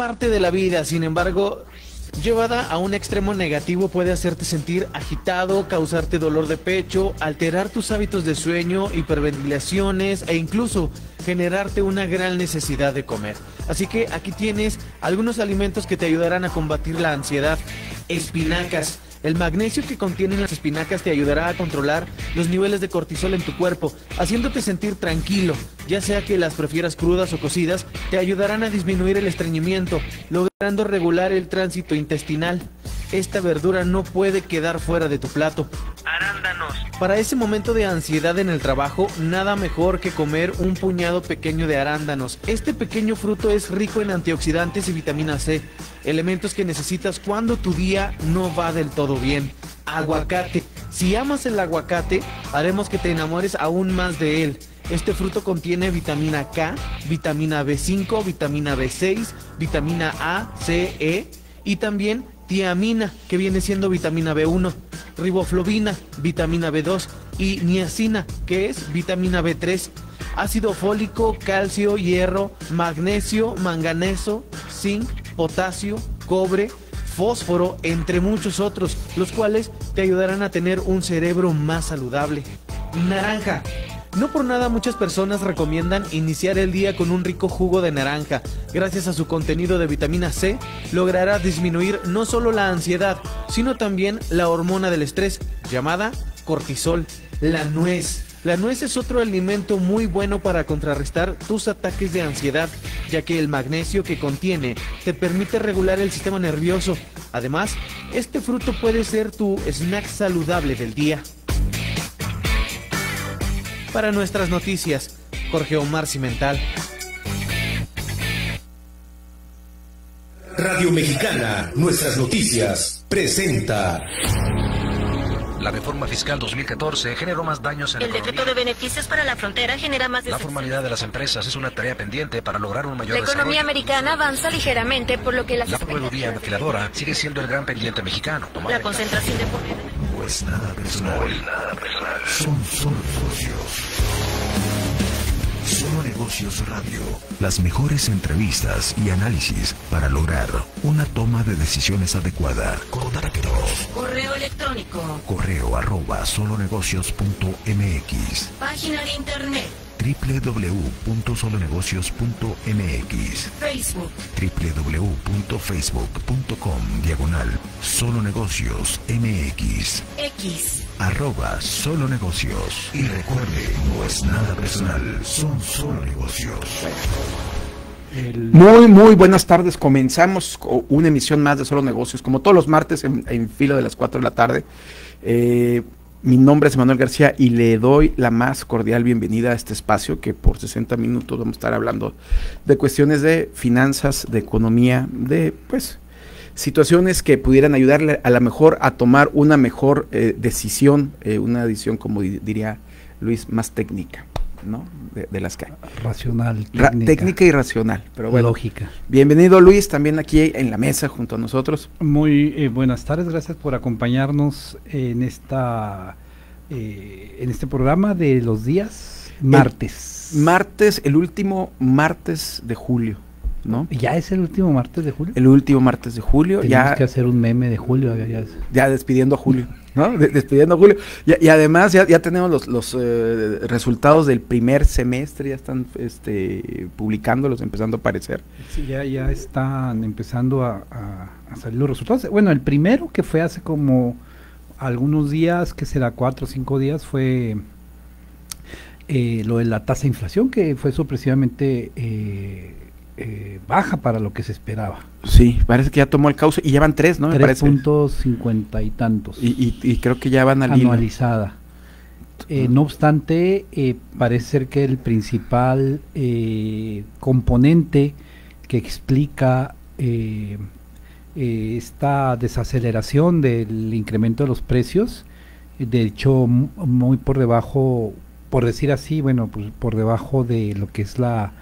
parte de la vida. Sin embargo, llevada a un extremo negativo puede hacerte sentir agitado, causarte dolor de pecho, alterar tus hábitos de sueño, hiperventilaciones e incluso generarte una gran necesidad de comer. Así que aquí tienes algunos alimentos que te ayudarán a combatir la ansiedad. Espinacas. El magnesio que contienen las espinacas te ayudará a controlar los niveles de cortisol en tu cuerpo, haciéndote sentir tranquilo, ya sea que las prefieras crudas o cocidas, te ayudarán a disminuir el estreñimiento, logrando regular el tránsito intestinal. Esta verdura no puede quedar fuera de tu plato. Arándanos. Para ese momento de ansiedad en el trabajo, nada mejor que comer un puñado pequeño de arándanos. Este pequeño fruto es rico en antioxidantes y vitamina C, elementos que necesitas cuando tu día no va del todo bien. Aguacate. Si amas el aguacate, haremos que te enamores aún más de él. Este fruto contiene vitamina K, vitamina B5, vitamina B6, vitamina A, C, E y también tiamina, que viene siendo vitamina B1, riboflavina, vitamina B2 y niacina, que es vitamina B3, ácido fólico, calcio, hierro, magnesio, manganeso, zinc, potasio, cobre, fósforo, entre muchos otros, los cuales te ayudarán a tener un cerebro más saludable. Naranja. No por nada muchas personas recomiendan iniciar el día con un rico jugo de naranja. Gracias a su contenido de vitamina C, logrará disminuir no solo la ansiedad, sino también la hormona del estrés, llamada cortisol. La nuez. La nuez es otro alimento muy bueno para contrarrestar tus ataques de ansiedad, ya que el magnesio que contiene te permite regular el sistema nervioso. Además, este fruto puede ser tu snack saludable del día. Para nuestras noticias, Jorge Omar Cimental. Radio Mexicana, nuestras noticias, presenta. La reforma fiscal 2014 generó más daños en la economía. El decreto de beneficios para la frontera genera más de... La formalidad de las empresas es una tarea pendiente para lograr un mayor desarrollo. La economía americana avanza ligeramente, por lo que la proveeduría maquiladora sigue siendo el gran pendiente mexicano. La concentración de poder. No es nada personal. Son solo negocios. Solo Negocios Radio. Las mejores entrevistas y análisis para lograr una toma de decisiones adecuada. Contáctanos. Correo electrónico. correo@solonegocios.mx. Página de internet. www.solonegocios.mx. Facebook. www.facebook.com/solonegocios.mx. X. @solonegocios. Y recuerde, no es nada personal, son solo negocios. Muy buenas tardes. Comenzamos con una emisión más de Solo Negocios, como todos los martes en filo de las 4 de la tarde. Mi nombre es Manuel García y le doy la más cordial bienvenida a este espacio que por 60 minutos vamos a estar hablando de cuestiones de finanzas, de economía, de situaciones que pudieran ayudarle a lo mejor a tomar una mejor decisión, una decisión, como diría Luis, más técnica, ¿no? De las que racional, técnica y racional, pero bueno, lógica. Bienvenido Luis, también aquí en la mesa junto a nosotros. Muy buenas tardes, gracias por acompañarnos en este programa de los días martes. El último martes de julio, ¿no? ¿Ya es el último martes de julio? El último martes de julio. Tenemos que hacer un meme de julio. Ya despidiendo a Julio, ¿no? Despidiendo a Julio. Y además ya tenemos los resultados del primer semestre, ya están publicándolos, empezando a aparecer. Sí, ya están empezando a salir los resultados. Bueno, el primero que fue hace como algunos días, que será 4 o 5 días, fue lo de la tasa de inflación, que fue sorpresivamente baja para lo que se esperaba. Sí, parece que ya tomó el cauce y llevan 3, ¿no? 3.50 y tantos. Y creo que ya van anualizada. No obstante, parece ser que el principal componente que explica esta desaceleración del incremento de los precios, de hecho muy por debajo, por decir así, bueno, pues por debajo de lo que es la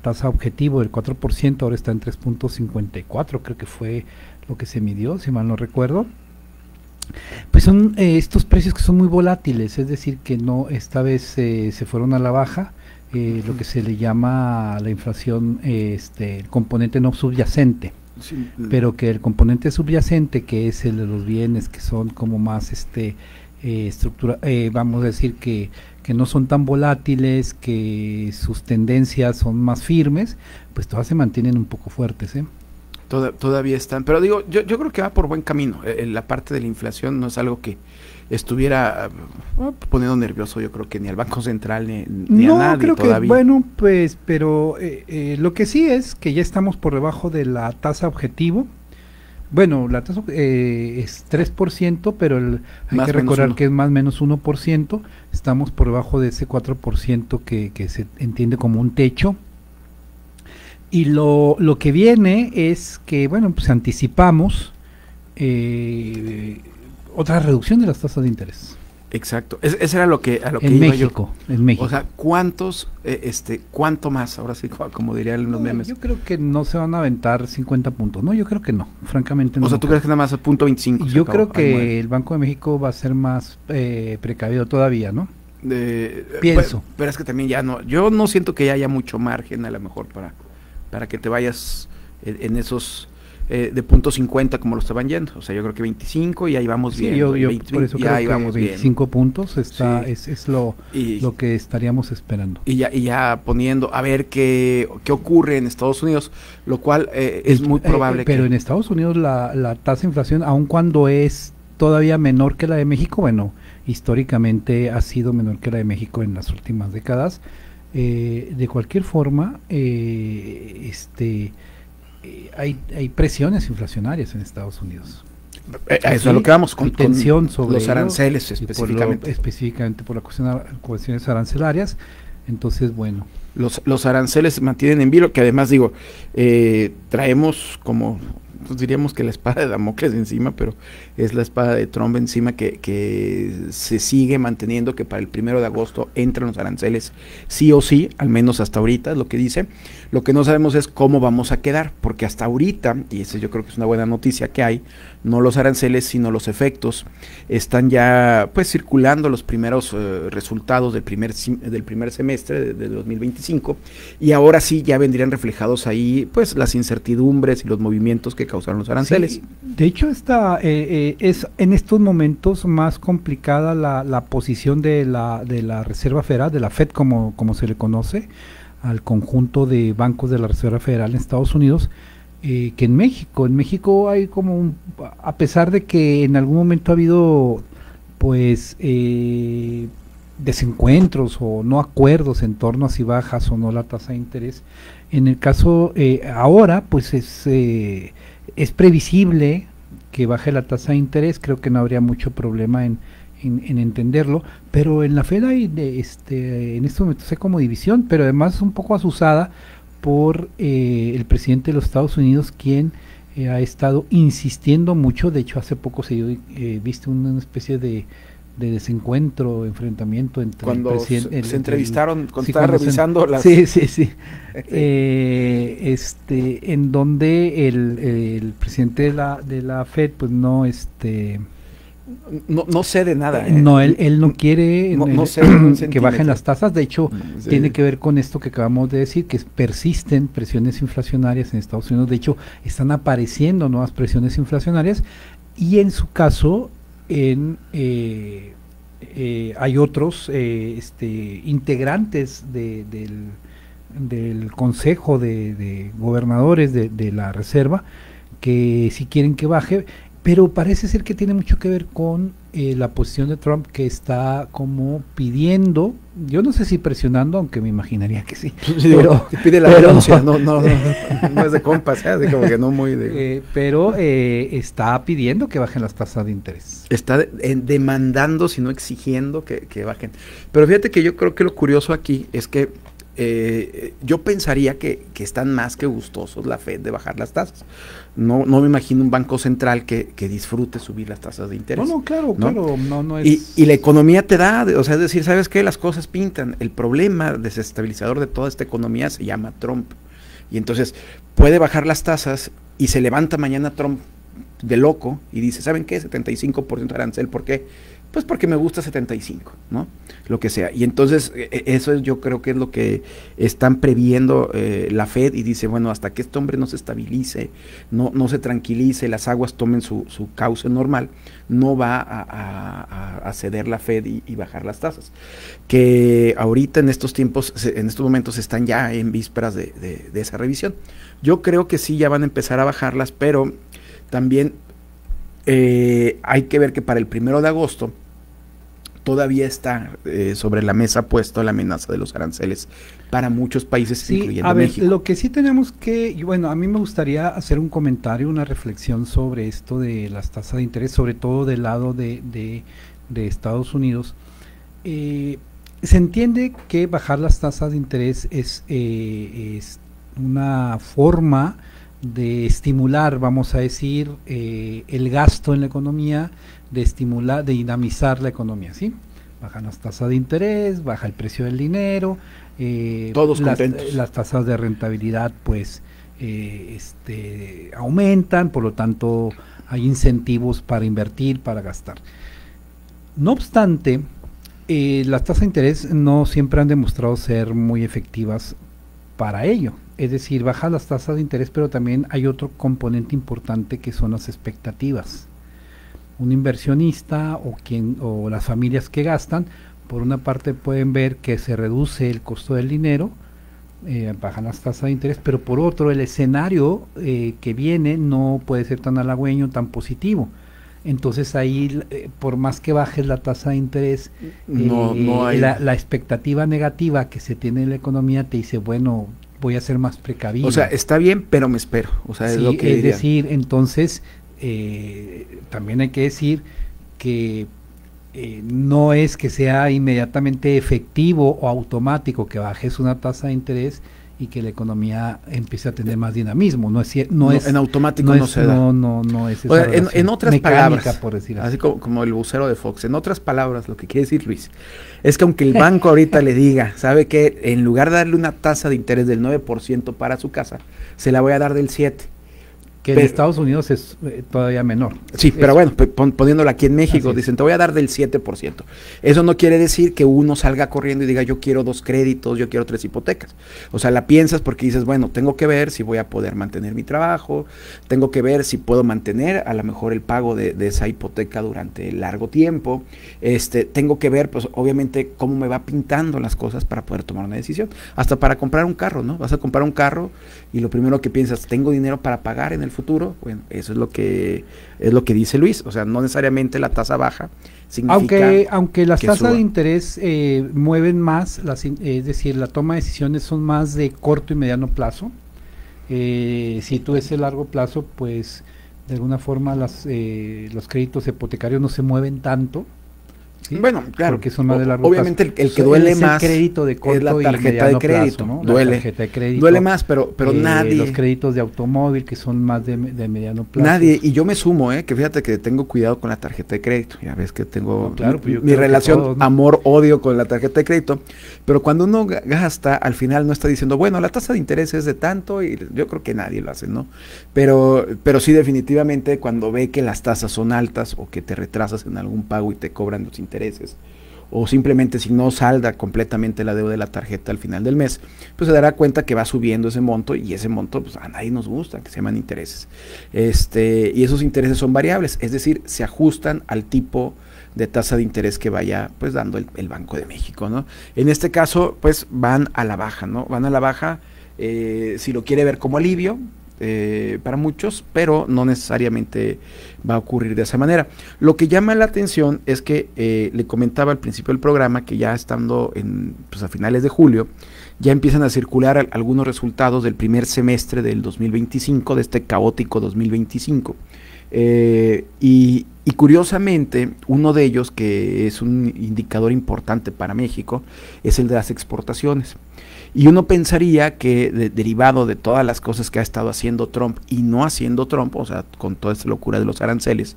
tasa objetivo del 4%, ahora está en 3.54, creo que fue lo que se midió, si mal no recuerdo. Pues son estos precios que son muy volátiles, es decir, que no, esta vez se fueron a la baja, lo que se le llama la inflación, el componente no subyacente. Sí, Pero que el componente subyacente, que es el de los bienes que son como más estructura, vamos a decir que no son tan volátiles, que sus tendencias son más firmes, pues todas se mantienen un poco fuertes, ¿eh? Todavía están, pero digo, yo creo que va por buen camino. La parte de la inflación no es algo que estuviera poniendo nervioso, yo creo que ni al Banco Central ni a nadie creo todavía. que, bueno, pues, pero lo que sí es que ya estamos por debajo de la tasa objetivo. Bueno, la tasa es 3%, pero hay Más que menos recordar uno. que es más o menos 1%. Estamos por debajo de ese 4% que se entiende como un techo. Y lo que viene es que, bueno, pues anticipamos otra reducción de las tasas de interés. Exacto, ese era a lo que En iba México, en México. O sea, ¿cuánto más? Ahora sí, como dirían los memes. Yo creo que no se van a aventar 50 puntos, ¿no? Yo creo que no, francamente no. O sea, ¿tú crees que nada más a punto 25? Yo creo que el Banco de México va a ser más precavido todavía, ¿no? Pienso. Pero es que también ya no, yo no siento que haya mucho margen a lo mejor para que te vayas en esos de punto 50 como lo estaban yendo. O sea, yo creo que 25 y ahí vamos bien. Yo 20, por eso ya ahí creo que vamos bien. 25 puntos Sí. es lo que estaríamos esperando. Y ya poniendo a ver qué ocurre en Estados Unidos, lo cual es muy probable pero que... en Estados Unidos la tasa de inflación, aun cuando es todavía menor que la de México, bueno, históricamente ha sido menor que la de México en las últimas décadas. De cualquier forma, hay presiones inflaciones en Estados Unidos. A eso es lo que vamos con tensión sobre los ello, aranceles y específicamente. específicamente por la cuestiones arancelarias. Entonces, bueno. Los aranceles se mantienen en vilo, que además digo, traemos como, pues diríamos que la espada de Damocles encima, pero es la espada de Trump encima que se sigue manteniendo, que para el 1 de agosto entran los aranceles sí o sí, al menos hasta ahorita es lo que dice. Lo que no sabemos es cómo vamos a quedar, porque hasta ahorita, y eso yo creo que es una buena noticia que hay, no los aranceles sino los efectos, están ya pues circulando los primeros resultados del primer semestre de 2025, y ahora sí ya vendrían reflejados ahí pues las incertidumbres y los movimientos que causaron los aranceles. Sí, de hecho es en estos momentos más complicada la posición de la Reserva Federal, de la Fed como se le conoce, al conjunto de bancos de la Reserva Federal en Estados Unidos, que en México. En México hay como a pesar de que en algún momento ha habido pues desencuentros o no acuerdos en torno a si bajas o no la tasa de interés, en el caso ahora pues es previsible que baje la tasa de interés. Creo que no habría mucho problema en entenderlo, pero en la Fed hay en estos momentos hay como división, pero además es un poco asusada por el presidente de los Estados Unidos, quien ha estado insistiendo mucho. De hecho, hace poco se viste una especie de desencuentro, enfrentamiento entre cuando el presidente, se entrevistaron, cuando sí, estaba cuando revisando las... sí. En donde el presidente de la Fed pues no no sé de nada. no, él no quiere no sé, que bajen las tasas. De hecho, sí, tiene que ver con esto que acabamos de decir, que persisten presiones inflacionarias en Estados Unidos. De hecho, están apareciendo nuevas presiones inflacionarias, y en su caso hay otros integrantes del Consejo de Gobernadores de la Reserva que sí quieren que baje, pero parece ser que tiene mucho que ver con la posición de Trump, que está como pidiendo, yo no sé si presionando, aunque me imaginaría que sí, pero pide la renuncia, no es de compas, así como que no muy de... pero está pidiendo que bajen las tasas de interés. Está demandando, sino exigiendo que bajen. Pero fíjate que yo creo que lo curioso aquí es que yo pensaría que están más que gustosos la Fed de bajar las tasas. No me imagino un banco central que disfrute subir las tasas de interés. Claro, no es... Y la economía te da, o sea, es decir, ¿sabes qué? Las cosas pintan. El problema desestabilizador de toda esta economía se llama Trump. Y entonces puede bajar las tasas y se levanta mañana Trump de loco y dice, ¿saben qué? 75% arancel, ¿por qué? Pues porque me gusta 75, ¿no? Lo que sea. Y entonces eso yo creo que es lo que están previendo la Fed, y dice, bueno, hasta que este hombre no se estabilice, no se tranquilice, las aguas tomen su cauce normal, no va a ceder la Fed y bajar las tasas. Que ahorita en estos tiempos, en estos momentos están ya en vísperas de esa revisión. Yo creo que sí ya van a empezar a bajarlas, pero también hay que ver que para el 1 de agosto todavía está sobre la mesa puesto la amenaza de los aranceles para muchos países, sí, incluyendo a ver, México. lo que sí tenemos que, bueno, a mí me gustaría hacer un comentario, una reflexión sobre esto de las tasas de interés, sobre todo del lado de Estados Unidos. Se entiende que bajar las tasas de interés es una forma de estimular, vamos a decir, el gasto en la economía, de estimular, de dinamizar la economía, ¿sí? Bajan las tasas de interés, baja el precio del dinero, todos contentos. Las tasas de rentabilidad pues aumentan, por lo tanto hay incentivos para invertir, para gastar. No obstante, las tasas de interés no siempre han demostrado ser muy efectivas para ello. Es decir, bajan las tasas de interés, pero también hay otro componente importante que son las expectativas. Un inversionista o las familias que gastan, por una parte pueden ver que se reduce el costo del dinero, bajan las tasas de interés, pero por otro el escenario que viene no puede ser tan halagüeño, tan positivo. Entonces ahí, por más que bajes la tasa de interés, no hay... la expectativa negativa que se tiene en la economía te dice, bueno, voy a ser más precavido. O sea, está bien, pero me espero. O sea, sí, es lo que es decir, entonces, también hay que decir que no es que sea inmediatamente efectivo o automático que bajes una tasa de interés y que la economía empiece a tener más dinamismo. No es en automático no se da. No es esa, o sea, en otras palabras, por decir así como el vocero de Fox, en otras palabras, lo que quiere decir Luis, es que aunque el banco ahorita le diga, sabe que en lugar de darle una tasa de interés del 9% para su casa, se la voy a dar del 7%. Que en Estados Unidos es todavía menor. Sí, pero bueno, poniéndola aquí en México, dicen, te voy a dar del 7%. Eso no quiere decir que uno salga corriendo y diga, yo quiero 2 créditos, yo quiero 3 hipotecas. O sea, la piensas porque dices, bueno, tengo que ver si voy a poder mantener mi trabajo, tengo que ver si puedo mantener a lo mejor el pago de esa hipoteca durante largo tiempo, tengo que ver, pues obviamente, cómo me va pintando las cosas para poder tomar una decisión. Hasta para comprar un carro, ¿no? Vas a comprar un carro y lo primero que piensas, ¿tengo dinero para pagar en el futuro? Bueno, eso es lo que dice Luis. O sea, no necesariamente la tasa baja significa aunque las tasas de interés mueven más, es decir, la toma de decisiones son más de corto y mediano plazo. Si tú ves el largo plazo, pues de alguna forma los créditos hipotecarios no se mueven tanto. ¿Sí? Bueno, claro, porque son más de largo obviamente plazo. El que duele más el crédito de corto es la tarjeta de crédito, plazo, ¿no? Duele. La tarjeta de crédito, duele más, pero nadie. Los créditos de automóvil que son más de mediano plazo. Nadie, y yo me sumo, que fíjate que tengo cuidado con la tarjeta de crédito. Ya ves que tengo claro, mi relación todos, ¿no? Amor-odio con la tarjeta de crédito. Pero cuando uno gasta, al final no está diciendo, bueno, la tasa de interés es de tanto, y yo creo que nadie lo hace, ¿no? Pero sí, definitivamente, cuando ve que las tasas son altas o que te retrasas en algún pago y te cobran los intereses, o simplemente si no salda completamente la deuda de la tarjeta al final del mes, pues se dará cuenta que va subiendo ese monto, y ese monto pues a nadie nos gusta, que se llaman intereses. Y esos intereses son variables, es decir, se ajustan al tipo de tasa de interés que vaya pues dando el Banco de México, ¿no? En este caso pues van a la baja, ¿no? Van a la baja, si lo quiere ver como alivio, para muchos, pero no necesariamente va a ocurrir de esa manera. Lo que llama la atención es que le comentaba al principio del programa que ya estando a finales de julio ya empiezan a circular algunos resultados del primer semestre del 2025, de este caótico 2025, y curiosamente uno de ellos, que es un indicador importante para México, es el de las exportaciones. Y uno pensaría que derivado de todas las cosas que ha estado haciendo Trump y no haciendo Trump, o sea, con toda esta locura de los aranceles,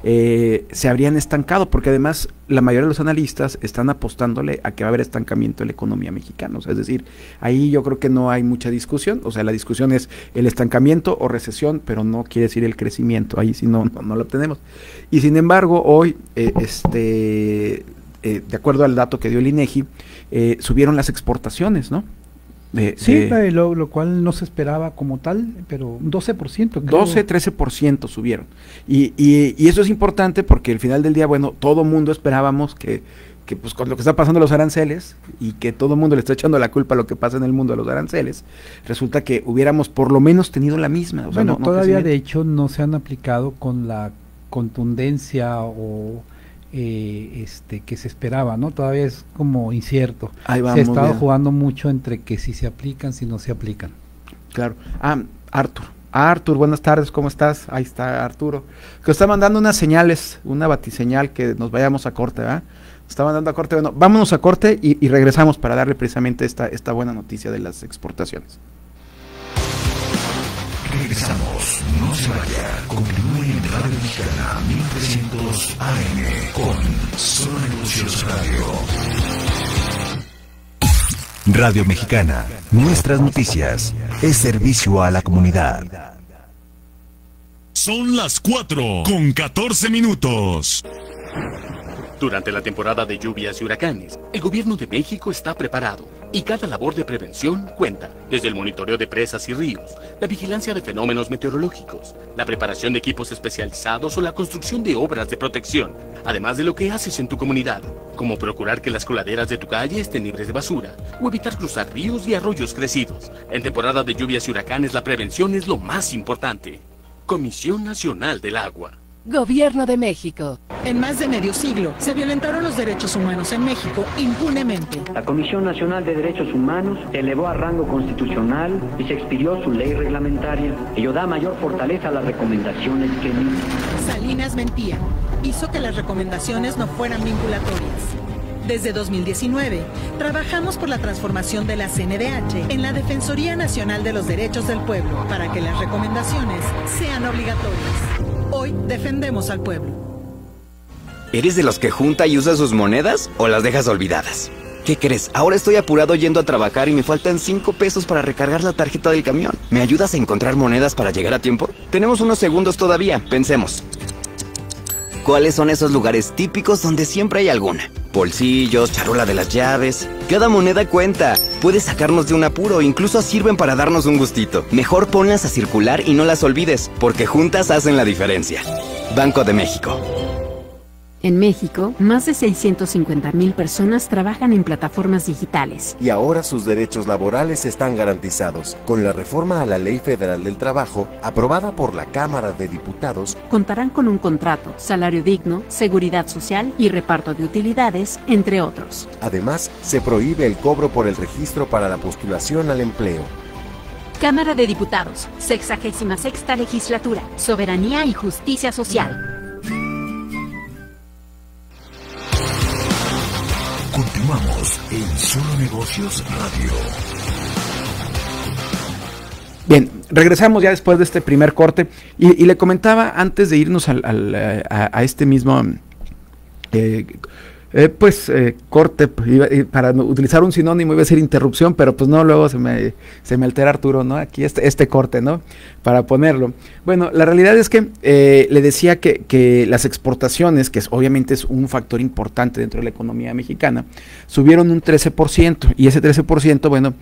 se habrían estancado, porque además la mayoría de los analistas están apostándole a que va a haber estancamiento en la economía mexicana. O sea, es decir, ahí yo creo que no hay mucha discusión. O sea, la discusión es el estancamiento o recesión, pero no quiere decir el crecimiento. Ahí sí no lo obtenemos. Y sin embargo, hoy, de acuerdo al dato que dio el INEGI, subieron las exportaciones, ¿no? Lo cual no se esperaba como tal, pero 12%. Creo. 12-13% subieron. Y eso es importante porque al final del día, bueno, todo mundo esperábamos que pues con lo que está pasando los aranceles y que todo el mundo le está echando la culpa a lo que pasa en el mundo de los aranceles, resulta que hubiéramos por lo menos tenido la misma. O sea, bueno, todavía de hecho no se han aplicado con la contundencia o que se esperaba, ¿no? Todavía es como incierto. Ahí vamos, se ha estado jugando mucho entre que si se aplican, si no se aplican. Claro. Artur, buenas tardes, ¿cómo estás? Ahí está Arturo, que está mandando unas señales, una batiseñal que nos vayamos a corte, ¿verdad? Está mandando a corte. Bueno, vámonos a corte y regresamos para darle precisamente esta buena noticia de las exportaciones. Regresamos, no se vaya, continúe en Radio Mexicana 1300 AM con Solo Negocios Radio. Radio Mexicana, nuestras noticias, es servicio a la comunidad. Son las 4:14. Durante la temporada de lluvias y huracanes, el gobierno de México está preparado y cada labor de prevención cuenta, desde el monitoreo de presas y ríos, la vigilancia de fenómenos meteorológicos, la preparación de equipos especializados o la construcción de obras de protección, además de lo que haces en tu comunidad, como procurar que las coladeras de tu calle estén libres de basura o evitar cruzar ríos y arroyos crecidos. En temporada de lluvias y huracanes la prevención es lo más importante. Comisión Nacional del Agua. Gobierno de México. En más de medio siglo se violentaron los derechos humanos en México impunemente. La Comisión Nacional de Derechos Humanos elevó a rango constitucional y se expidió su ley reglamentaria. Ello da mayor fortaleza a las recomendaciones que emite. Salinas mentía. Hizo que las recomendaciones no fueran vinculatorias. Desde 2019, trabajamos por la transformación de la CNDH en la Defensoría Nacional de los Derechos del Pueblo para que las recomendaciones sean obligatorias. Hoy defendemos al pueblo. ¿Eres de los que junta y usa sus monedas o las dejas olvidadas? ¿Qué crees? Ahora estoy apurado yendo a trabajar y me faltan 5 pesos para recargar la tarjeta del camión. ¿Me ayudas a encontrar monedas para llegar a tiempo? Tenemos unos segundos todavía, pensemos. ¿Cuáles son esos lugares típicos donde siempre hay alguna? Bolsillos, charola de las llaves. Cada moneda cuenta. Puede sacarnos de un apuro, incluso sirven para darnos un gustito. Mejor ponlas a circular y no las olvides, porque juntas hacen la diferencia. Banco de México. En México, más de 650,000 personas trabajan en plataformas digitales. Y ahora sus derechos laborales están garantizados. Con la reforma a la Ley Federal del Trabajo, aprobada por la Cámara de Diputados, contarán con un contrato, salario digno, seguridad social y reparto de utilidades, entre otros. Además, se prohíbe el cobro por el registro para la postulación al empleo. Cámara de Diputados, 66ª Legislatura, Soberanía y Justicia Social. Continuamos en Solo Negocios Radio. Bien, regresamos ya después de este primer corte y le comentaba antes de irnos a este mismo corte, para utilizar un sinónimo iba a decir interrupción, pero pues no, luego se me altera Arturo, ¿no? Aquí este corte, ¿no? Para ponerlo. Bueno, la realidad es que le decía que las exportaciones, que obviamente es un factor importante dentro de la economía mexicana, subieron un 13%, y ese 13%, bueno,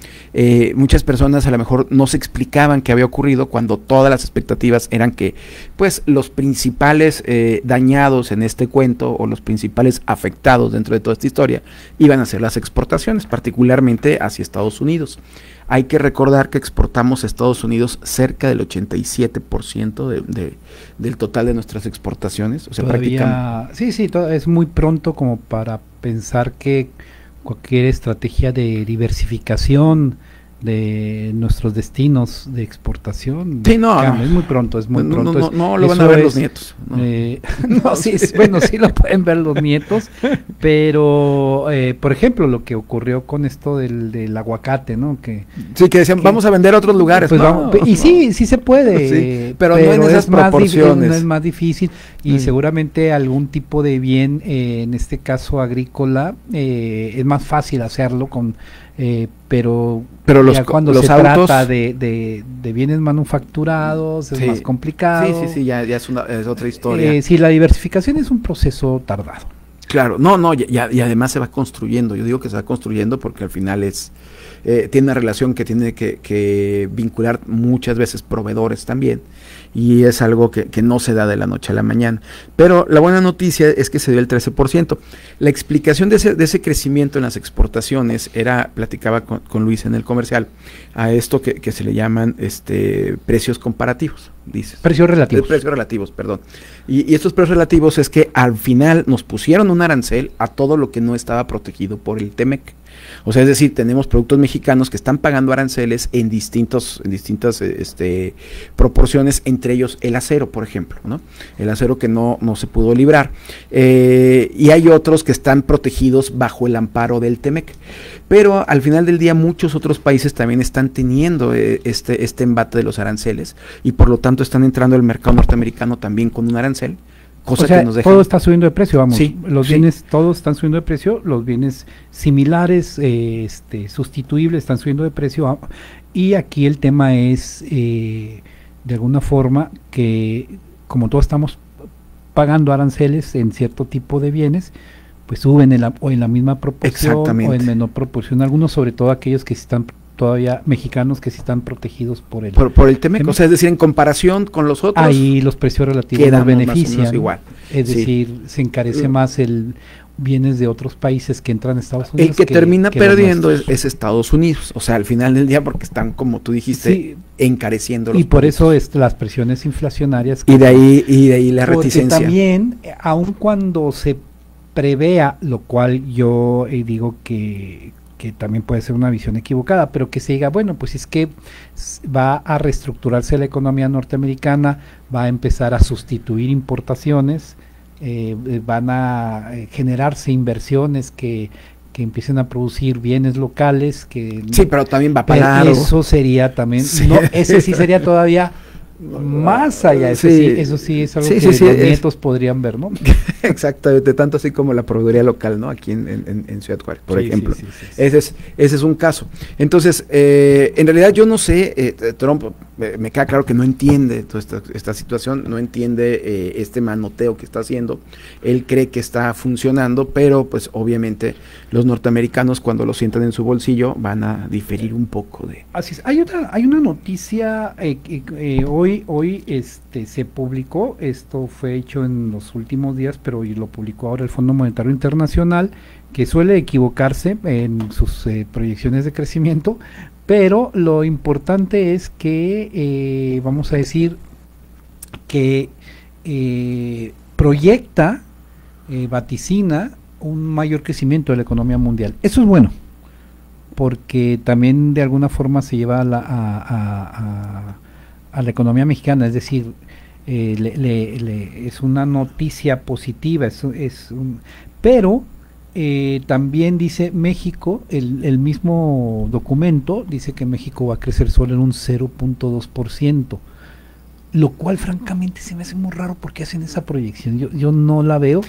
muchas personas a lo mejor no se explicaban qué había ocurrido cuando todas las expectativas eran que, pues, los principales dañados en este cuento, o los principales afectados dentro de toda esta historia, iban a ser las exportaciones, particularmente hacia Estados Unidos. Hay que recordar que exportamos a Estados Unidos cerca del 87% del total de nuestras exportaciones. O sea, todavía, sí, es muy pronto como para pensar que cualquier estrategia de diversificación de nuestros destinos de exportación. Sí, no, es muy pronto, es muy pronto. No lo van a ver los nietos. No, sí, bueno, sí lo pueden ver los nietos, pero, por ejemplo, lo que ocurrió con esto del aguacate, ¿no? Que decían, vamos a vender a otros lugares. Pues sí se puede, sí, pero no en esas proporciones. No es más difícil, y seguramente algún tipo de bien, en este caso agrícola, es más fácil hacerlo con... pero cuando se trata de bienes manufacturados es más complicado. Sí, ya es otra historia. Sí, la diversificación es un proceso tardado. Claro, y además se va construyendo. Yo digo que se va construyendo porque al final tiene una relación que tiene que vincular muchas veces proveedores también, y es algo que no se da de la noche a la mañana. Pero la buena noticia es que se dio el 13%. La explicación de ese crecimiento en las exportaciones platicaba con Luis en el comercial, a esto que se le llaman precios comparativos, dices. Precios relativos. Precios relativos, perdón. Y estos precios relativos es que al final nos pusieron un arancel a todo lo que no estaba protegido por el TEMEC. O sea, es decir, tenemos productos mexicanos que están pagando aranceles en distintas proporciones, entre ellos el acero, por ejemplo, ¿no? El acero que no se pudo librar. Y hay otros que están protegidos bajo el amparo del TEMEC. Pero al final del día muchos otros países también están teniendo este embate de los aranceles, y por lo tanto están entrando al mercado norteamericano también con un arancel. Cosa que nos deja... Todo está subiendo de precio, vamos. Sí, los bienes, todos están subiendo de precio, los bienes similares, sustituibles, están subiendo de precio. Y aquí el tema es, de alguna forma, que como todos estamos pagando aranceles en cierto tipo de bienes, pues suben en la misma proporción o en menor proporción. Algunos, sobre todo aquellos que están todavía mexicanos, que sí están protegidos por el TEMEC. O sea, es decir, en comparación con los otros, ahí los precios relativos nos benefician, igual. Es decir, se encarece más el bienes de otros países que entran a Estados Unidos. El que termina perdiendo es Estados Unidos, o sea, al final del día, porque están, como tú dijiste, encareciendo los y por productos. Eso las presiones inflacionarias. Y de ahí la reticencia. También, aun cuando se prevea, lo cual yo digo que también puede ser una visión equivocada, pero que se diga, bueno, pues es que va a reestructurarse la economía norteamericana, va a empezar a sustituir importaciones, van a generarse inversiones que empiecen a producir bienes locales, sí, pero también va para largo. Eso sería también, eso sí sería todavía más allá, eso sí es algo que los nietos podrían ver, ¿no? Exactamente, tanto así como la proveedoría local, ¿no? Aquí en Ciudad Juárez, por ejemplo. Ese es un caso. Entonces, en realidad yo no sé, Trump me queda claro que no entiende toda esta situación, no entiende este manoteo que está haciendo. Él cree que está funcionando, pero pues obviamente los norteamericanos, cuando lo sientan en su bolsillo, van a diferir un poco de... Así es. Hay una noticia hoy se publicó, esto fue hecho en los últimos días, pero lo publicó ahora el Fondo Monetario Internacional, que suele equivocarse en sus proyecciones de crecimiento, pero lo importante es que, vamos a decir, que proyecta, vaticina un mayor crecimiento de la economía mundial. Eso es bueno, porque también de alguna forma se lleva a la economía mexicana, es decir, es una noticia positiva, pero también dice México, el mismo documento dice que México va a crecer solo en un 0.2%, lo cual francamente se me hace muy raro porque hacen esa proyección, yo no la veo.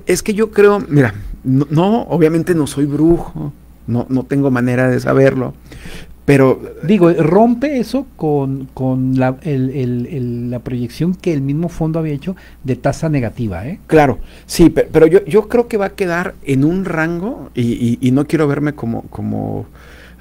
Es que yo creo, mira, no obviamente no soy brujo, no tengo manera de saberlo, pero digo, rompe eso con la proyección que el mismo fondo había hecho de tasa negativa, ¿eh? Claro, sí, pero yo creo que va a quedar en un rango, y no quiero verme como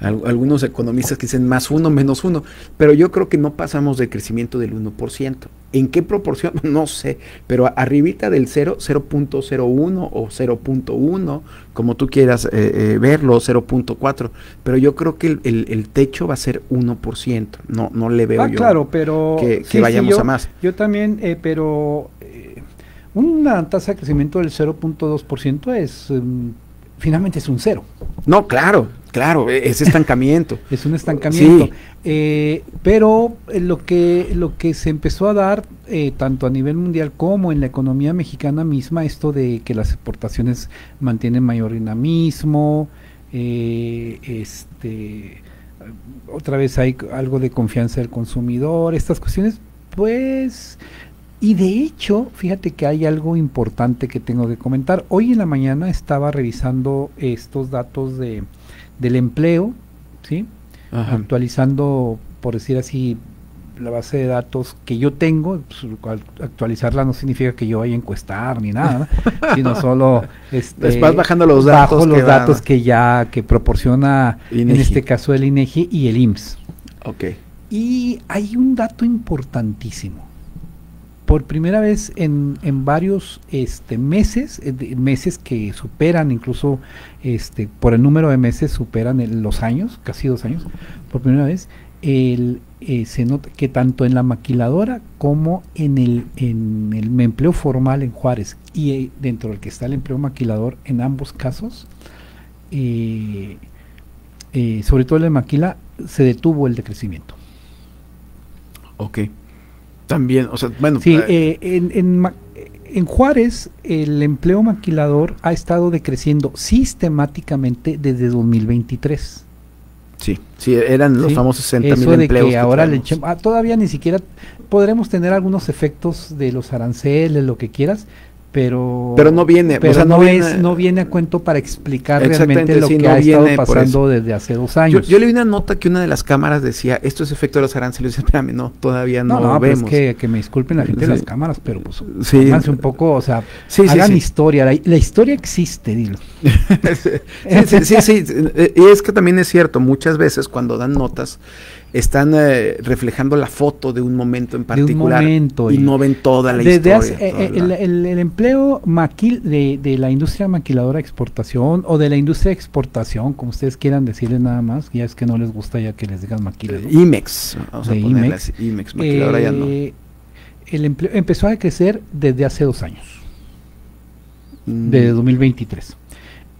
algunos economistas que dicen +1, -1, pero yo creo que no pasamos del crecimiento del 1%. ¿En qué proporción? No sé, pero arribita del 0.01 o 0.1, como tú quieras verlo, 0.4, pero yo creo que el techo va a ser 1%, no le veo yo claro, pero que vayamos a más. Yo también, pero una tasa de crecimiento del 0.2% es... finalmente es un 0. No, claro, Claro, es estancamiento. Es un estancamiento. Sí. Pero lo que se empezó a dar, tanto a nivel mundial como en la economía mexicana misma, esto de que las exportaciones mantienen mayor dinamismo, otra vez hay algo de confianza del consumidor, estas cuestiones, pues... Y de hecho, fíjate que hay algo importante que tengo que comentar. Hoy en la mañana estaba revisando estos datos del empleo, ¿sí? Ajá. Actualizando, por decir así, la base de datos que yo tengo. Pues, actualizarla no significa que yo vaya a encuestar ni nada, ¿no? Sino solo vas bajando los datos, que proporciona INEGI. En este caso el INEGI y el IMSS. Okay. Y hay un dato importantísimo. Por primera vez en varios meses que superan, incluso por el número de meses superan los años, casi 2 años, por primera vez, se nota que tanto en la maquiladora como en el empleo formal en Juárez y dentro del que está el empleo maquilador, en ambos casos, sobre todo en la maquila, se detuvo el decrecimiento. Ok. También, o sea, bueno. Sí, en Juárez el empleo maquilador ha estado decreciendo sistemáticamente desde 2023. Sí, eran los famosos 60,000 de empleos. Que ahora todavía ni siquiera podremos tener algunos efectos de los aranceles, lo que quieras, pero no viene, pero o sea, no viene a cuento para explicar realmente lo que ha estado pasando desde hace 2 años. Yo leí una nota que una de las cámaras decía, esto es efecto de los aranceles. Espérame, no, todavía no vemos. Pues que me disculpen la gente de las cámaras, pero pues pónganse un poco, o sea, hagan historia, la historia existe, dilo. sí, y es que también es cierto, muchas veces cuando dan notas están reflejando la foto de un momento en particular y no ven toda la historia. El empleo de la industria maquiladora exportación o de la industria exportación, como ustedes quieran decirle nada más, ya es que no les gusta ya que les digan maquiladora. IMEX, vamos a ponerle así, IMEX, maquiladora ya no. El empleo empezó a crecer desde hace 2 años, desde 2023.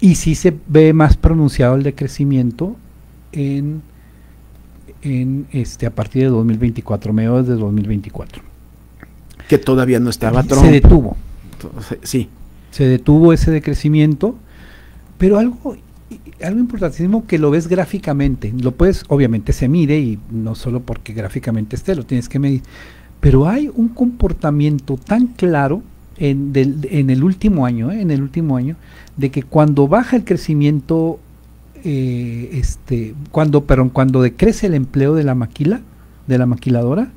Y sí se ve más pronunciado el decrecimiento a partir de 2024, mediados de 2024. Que todavía no estaba Trump. Se detuvo. Sí. Se detuvo ese decrecimiento, pero algo importantísimo que lo ves gráficamente, lo puedes, obviamente se mide y no solo porque gráficamente lo tienes que medir, pero hay un comportamiento tan claro en el último año, de que cuando baja el crecimiento, cuando decrece el empleo de la maquiladora,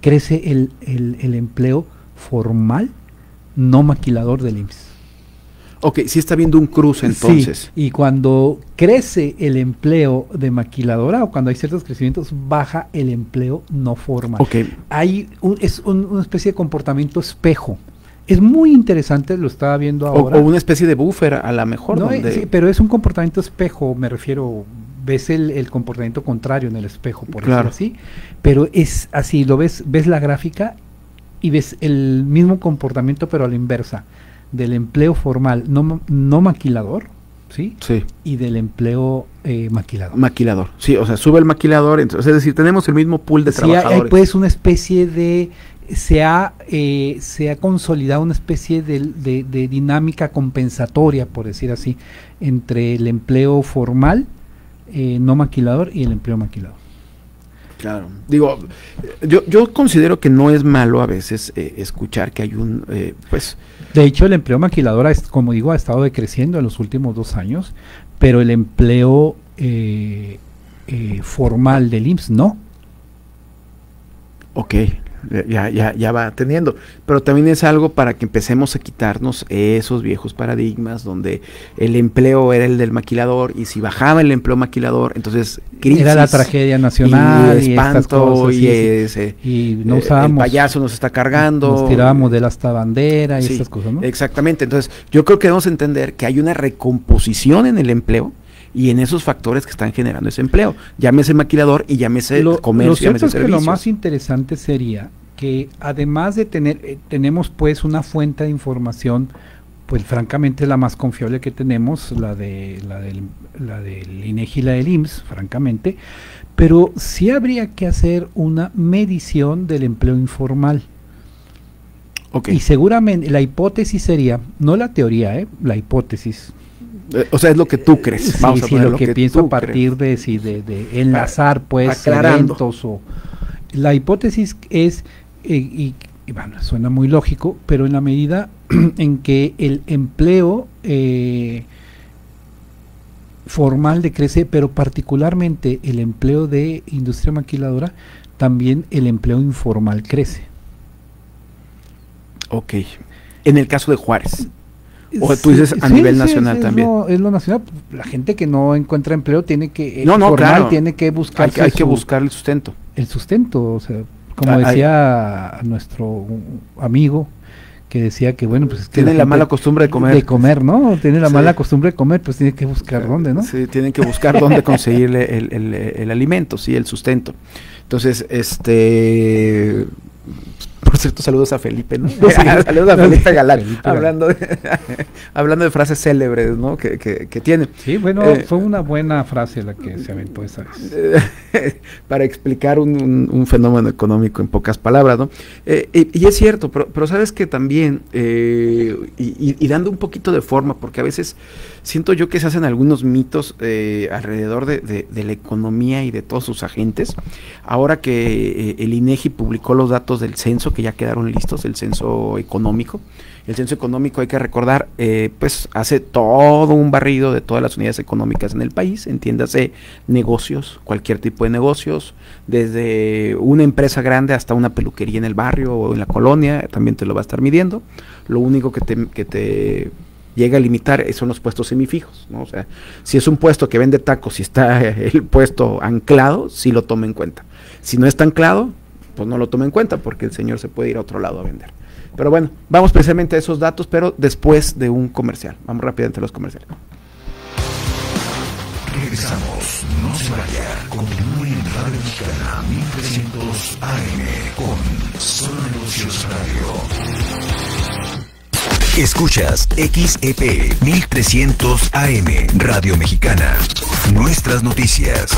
crece el empleo formal no maquilador del IMSS. Ok, sí está viendo un cruce entonces. Sí, y cuando crece el empleo de maquiladora o cuando hay ciertos crecimientos, baja el empleo no formal. Okay. Hay una especie de comportamiento espejo. Es muy interesante, lo estaba viendo ahora. O una especie de buffer, a lo mejor. No, sí, pero es un comportamiento espejo, me refiero, ves el comportamiento contrario en el espejo, por decirlo así, pero es así, lo ves la gráfica y ves el mismo comportamiento, pero a la inversa, del empleo formal no maquilador, ¿sí? Sí. Y del empleo maquilador. Maquilador, sí, o sea, sube el maquilador, entonces, es decir, tenemos el mismo pool de trabajadores. Hay pues una especie de... Se ha consolidado una especie de dinámica compensatoria, por decir así, entre el empleo formal, no maquilador, y el empleo maquilador. Claro, digo, yo considero que no es malo a veces escuchar que hay un, pues... De hecho, el empleo maquilador, como digo, ha estado decreciendo en los últimos 2 años, pero el empleo formal del IMSS no. Ok. Ya va teniendo, pero también es algo para que empecemos a quitarnos esos viejos paradigmas donde el empleo era el del maquilador y si bajaba el empleo maquilador, entonces crisis, era la tragedia nacional y espanto y no usábamos, el payaso nos está cargando, nos tirábamos de la hasta bandera y estas cosas, ¿no? Exactamente, entonces yo creo que debemos entender que hay una recomposición en el empleo y en esos factores que están generando ese empleo, llámese maquilador y llámese comercio, lo cierto es que servicios. lo más interesante sería que además de tenemos pues una fuente de información pues francamente la más confiable que tenemos, la del INEGI y la del IMSS, francamente, pero sí habría que hacer una medición del empleo informal. Okay. Y seguramente la hipótesis sería, no la teoría, la hipótesis. O sea, es lo que tú crees. Vamos a poner lo que pienso a partir de enlazar pues eventos o la hipótesis es y bueno, suena muy lógico, pero en la medida en que el empleo formal decrece, pero particularmente el empleo de industria maquiladora, también el empleo informal crece. Ok. En el caso de Juárez. O tú dices a nivel nacional también. Es lo nacional. La gente que no encuentra empleo tiene que claro. tiene que buscar. Hay que buscar el sustento. El sustento, o sea, como decía nuestro amigo que decía que bueno, pues es que tiene la mala costumbre de comer. De comer, ¿no? Tiene la mala costumbre de comer, pues tiene que buscar dónde, ¿no? Sí, tienen que buscar dónde conseguirle el alimento, sí, el sustento. Entonces, por cierto, saludos a Felipe, ¿no? Saludos a Felipe Galán, hablando de frases célebres, ¿no? Que tiene. Sí, bueno, fue una buena frase la que se aventó esa vez. Para explicar un fenómeno económico en pocas palabras, ¿no? Y es cierto, pero sabes que también, y dando un poquito de forma, porque a veces siento yo que se hacen algunos mitos alrededor de la economía y de todos sus agentes. Ahora que el INEGI publicó los datos del censo, que ya quedaron listos, el censo económico. El censo económico, hay que recordar, pues hace todo un barrido de todas las unidades económicas en el país, entiéndase negocios, cualquier tipo de negocios, desde una empresa grande hasta una peluquería en el barrio o en la colonia, también te lo va a estar midiendo. Lo único que te llega a limitar son los puestos semifijos, ¿no? O sea, si es un puesto que vende tacos y está el puesto anclado, sí lo toma en cuenta. Si no está anclado, pues no lo toma en cuenta porque el señor se puede ir a otro lado a vender. Pero bueno, vamos precisamente a esos datos, pero después de un comercial. Vamos rápidamente a los comerciales. Regresamos, no se vaya, continúe en Radio Mexicana 1300 AM con Solo Negocios Radio. Escuchas XEP 1300 AM, Radio Mexicana. Nuestras noticias.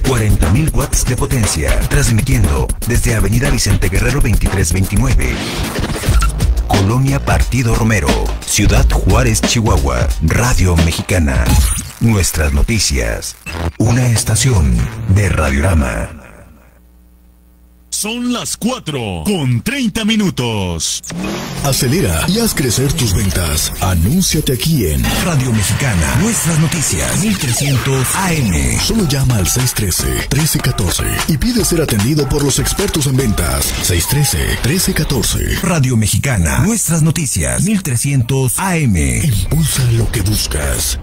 40.000 watts de potencia, transmitiendo desde Avenida Vicente Guerrero 2329. Colonia Partido Romero, Ciudad Juárez, Chihuahua. Radio Mexicana. Nuestras noticias. Una estación de Radiorama. Son las 4:30. Acelera y haz crecer tus ventas. Anúnciate aquí en Radio Mexicana. Nuestras noticias 1300 AM. Solo llama al 613-1314 y pide ser atendido por los expertos en ventas. 613-1314. Radio Mexicana. Nuestras noticias 1300 AM. Impulsa lo que buscas.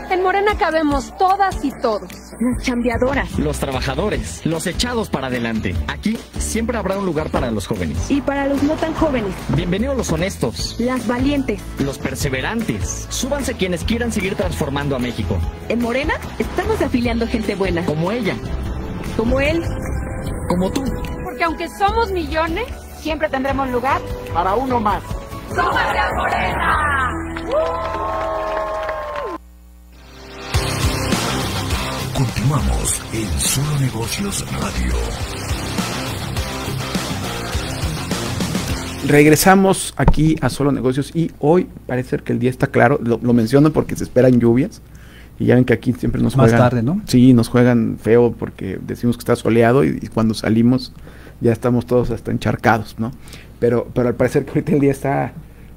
En Morena cabemos todas y todos. Las chambeadoras, los trabajadores, los echados para adelante. Aquí siempre habrá un lugar para los jóvenes. Y para los no tan jóvenes. Bienvenidos los honestos. Las valientes. Los perseverantes. Súbanse quienes quieran seguir transformando a México. En Morena estamos afiliando gente buena. Como ella. Como él. Como tú. Porque aunque somos millones, siempre tendremos lugar para uno más. ¡Súbase a Morena! Continuamos en Solo Negocios Radio. Regresamos aquí a Solo Negocios y hoy parece ser que el día está claro, lo menciono porque se esperan lluvias y ya ven que aquí siempre nos juegan. Más tarde, ¿no? Sí, nos juegan feo porque decimos que está soleado y cuando salimos ya estamos todos hasta encharcados, ¿no? Pero al parecer que ahorita el día está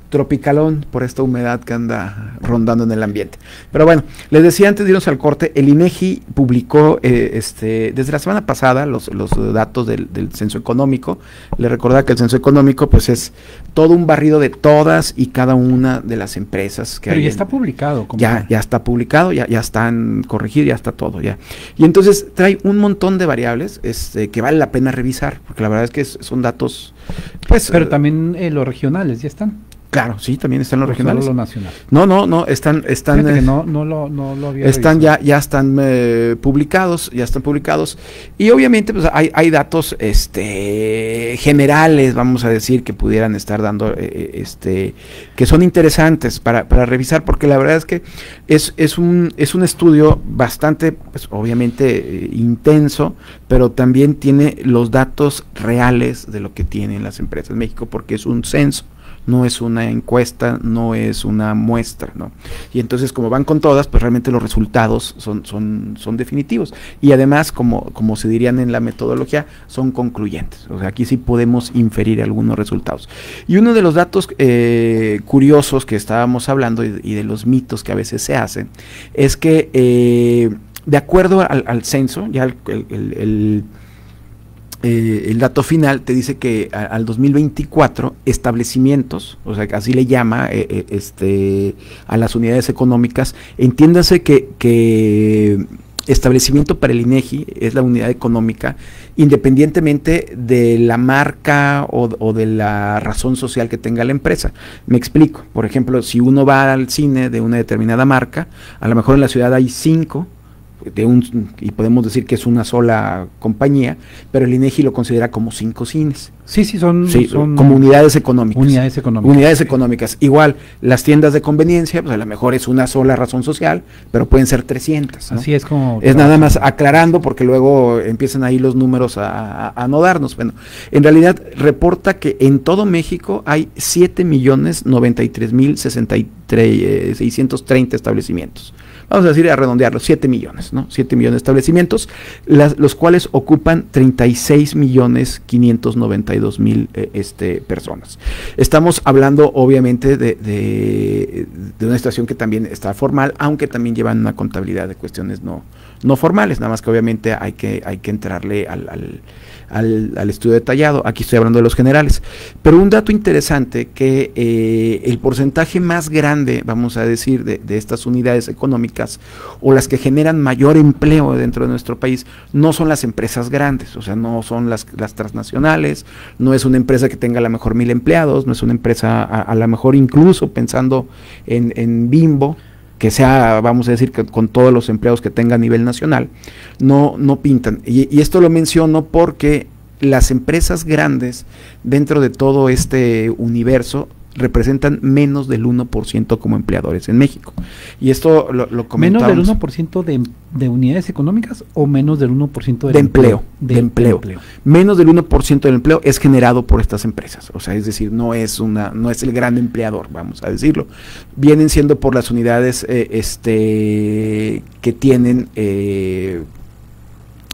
tropicalón por esta humedad que anda rondando en el ambiente. Pero bueno, les decía antes de irnos al corte, el INEGI publicó desde la semana pasada los datos del censo económico. Les recordaba que el censo económico pues es todo un barrido de todas y cada una de las empresas que pero hay. Ya está publicado. Ya está publicado, ya están corregidos, ya está todo ya. Y entonces trae un montón de variables que vale la pena revisar, porque la verdad es que son datos pues... Pero también los regionales ya están. Claro, sí, también están los regionales. Solo lo nacional. No, están no lo había están ya están publicados, y obviamente pues hay datos generales, vamos a decir, que pudieran estar dando que son interesantes para revisar, porque la verdad es que es un estudio bastante, pues, obviamente intenso, pero también tiene los datos reales de lo que tienen las empresas en México, porque es un censo. No es una encuesta, no es una muestra, ¿no? Y entonces, como van con todas, pues realmente los resultados son definitivos. Y además, como se dirían en la metodología, son concluyentes. O sea, aquí sí podemos inferir algunos resultados. Y uno de los datos curiosos que estábamos hablando y de los mitos que a veces se hacen, es que de acuerdo al censo, ya el dato final te dice que al 2024 establecimientos, o sea, así le llama a las unidades económicas, entiéndase que establecimiento para el INEGI es la unidad económica, independientemente de la marca o de la razón social que tenga la empresa. Me explico. Por ejemplo, si uno va al cine de una determinada marca, a lo mejor en la ciudad hay 5, y podemos decir que es una sola compañía, pero el INEGI lo considera como 5 cines. Sí, son como unidades económicas. Unidades económicas. Igual, las tiendas de conveniencia, pues a lo mejor es una sola razón social, pero pueden ser 300, ¿no? Así es como... Es nada más aclarando, porque luego empiezan ahí los números a no darnos. Bueno, en realidad reporta que en todo México hay 7.093.630 establecimientos. Vamos a decir, a redondearlo, 7 millones, ¿no? 7 millones de establecimientos, los cuales ocupan 36.592.000 personas. Estamos hablando, obviamente, de una situación que también está formal, aunque también llevan una contabilidad de cuestiones no formales, nada más que obviamente hay que entrarle al estudio detallado. Aquí estoy hablando de los generales, pero un dato interesante, que el porcentaje más grande, vamos a decir, de estas unidades económicas, o las que generan mayor empleo dentro de nuestro país, no son las empresas grandes, o sea, no son las transnacionales, no es una empresa que tenga a lo mejor 1,000 empleados, no es una empresa a lo mejor incluso pensando en Bimbo, que sea, vamos a decir, que con todos los empleados que tenga a nivel nacional, no pintan. Y esto lo menciono porque las empresas grandes dentro de todo este universo representan menos del 1% como empleadores en México. Y esto lo comentamos. ¿Menos del 1% de unidades económicas o menos del 1% de empleo? De empleo. Menos del 1% del empleo es generado por estas empresas. O sea, es decir, no es el gran empleador, vamos a decirlo. Vienen siendo por las unidades que tienen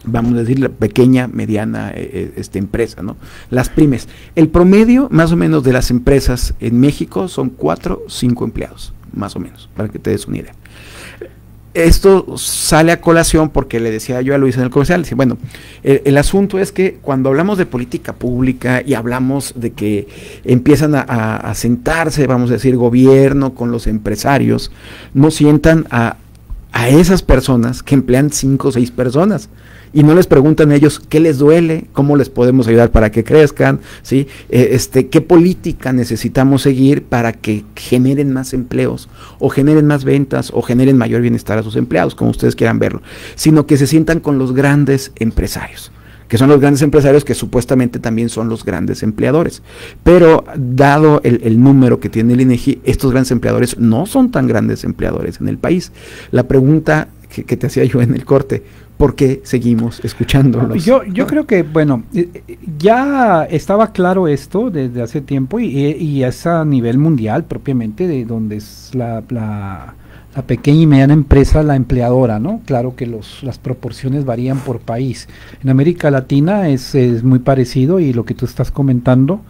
vamos a decir, la pequeña, mediana empresa, ¿no? Las pymes. El promedio, más o menos, de las empresas en México son 4 o 5 empleados, más o menos, para que te des una idea. Esto sale a colación porque le decía yo a Luis en el comercial, dice, bueno, el asunto es que cuando hablamos de política pública y hablamos de que empiezan a sentarse, vamos a decir, gobierno con los empresarios, no sientan a esas personas que emplean 5 o 6 personas, y no les preguntan a ellos qué les duele, cómo les podemos ayudar para que crezcan, ¿sí? Qué política necesitamos seguir para que generen más empleos, o generen más ventas, o generen mayor bienestar a sus empleados, como ustedes quieran verlo, sino que se sientan con los grandes empresarios, que son los grandes empresarios que supuestamente también son los grandes empleadores. Pero dado el número que tiene el INEGI, estos grandes empleadores no son tan grandes empleadores en el país. La pregunta que te hacía yo en el corte, ¿por qué seguimos escuchándolos? Yo creo que, bueno, ya estaba claro esto desde hace tiempo, y es a nivel mundial propiamente, de donde es la pequeña y mediana empresa la empleadora, ¿no? Claro que las proporciones varían por país. En América Latina es muy parecido, y lo que tú estás comentando,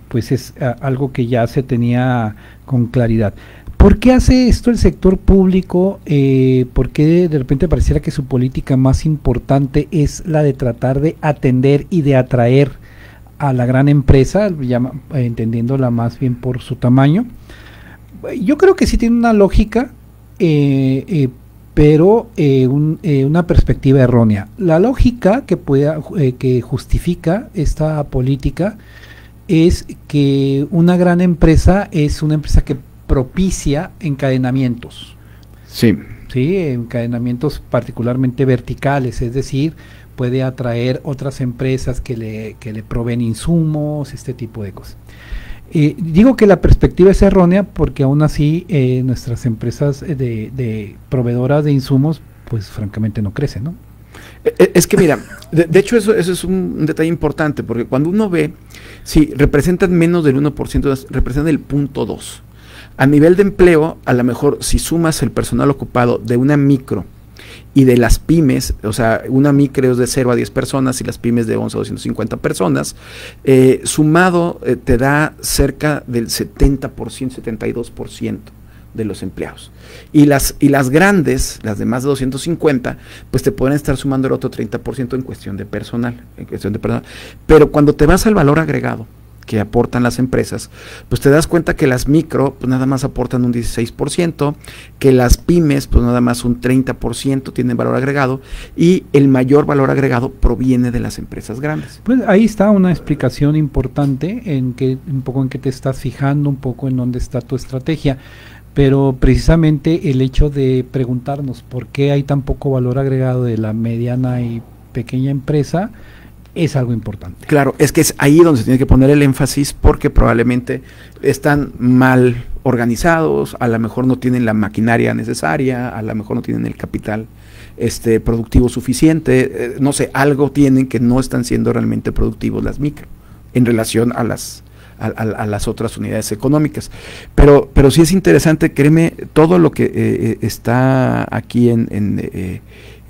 pues es algo que ya se tenía con claridad. ¿Por qué hace esto el sector público? ¿Por qué de repente pareciera que su política más importante es la de tratar de atender y de atraer a la gran empresa, entendiéndola más bien por su tamaño? Yo creo que sí tiene una lógica, pero una perspectiva errónea. La lógica que justifica esta política es que una gran empresa es una empresa que propicia encadenamientos. Sí. Sí, encadenamientos particularmente verticales, es decir, puede atraer otras empresas que le proveen insumos, este tipo de cosas. Digo que la perspectiva es errónea porque aún así nuestras empresas de proveedoras de insumos, pues francamente no crecen, ¿no? Es que mira, de hecho eso es un detalle importante, porque cuando uno ve, si representan menos del 1%, representan el 0.2%. A nivel de empleo, a lo mejor si sumas el personal ocupado de una micro y de las pymes, o sea, una micro es de 0 a 10 personas y las pymes de 11 a 250 personas, sumado te da cerca del 70%, 72% de los empleados. Y las grandes, las de más de 250, pues te pueden estar sumando el otro 30% en cuestión de personal, Pero cuando te vas al valor agregado que aportan las empresas, pues te das cuenta que las micro, pues nada más aportan un 16%, que las pymes, pues nada más un 30% tienen valor agregado, y el mayor valor agregado proviene de las empresas grandes. Pues ahí está una explicación importante en que un poco en qué te estás fijando, un poco en dónde está tu estrategia. Pero precisamente el hecho de preguntarnos por qué hay tan poco valor agregado de la mediana y pequeña empresa es algo importante. Claro, es que es ahí donde se tiene que poner el énfasis, porque probablemente están mal organizados, a lo mejor no tienen la maquinaria necesaria, a lo mejor no tienen el capital productivo suficiente, no sé, algo tienen que no están siendo realmente productivos las micro en relación a las otras unidades económicas. Pero sí es interesante, créeme, todo lo que está aquí en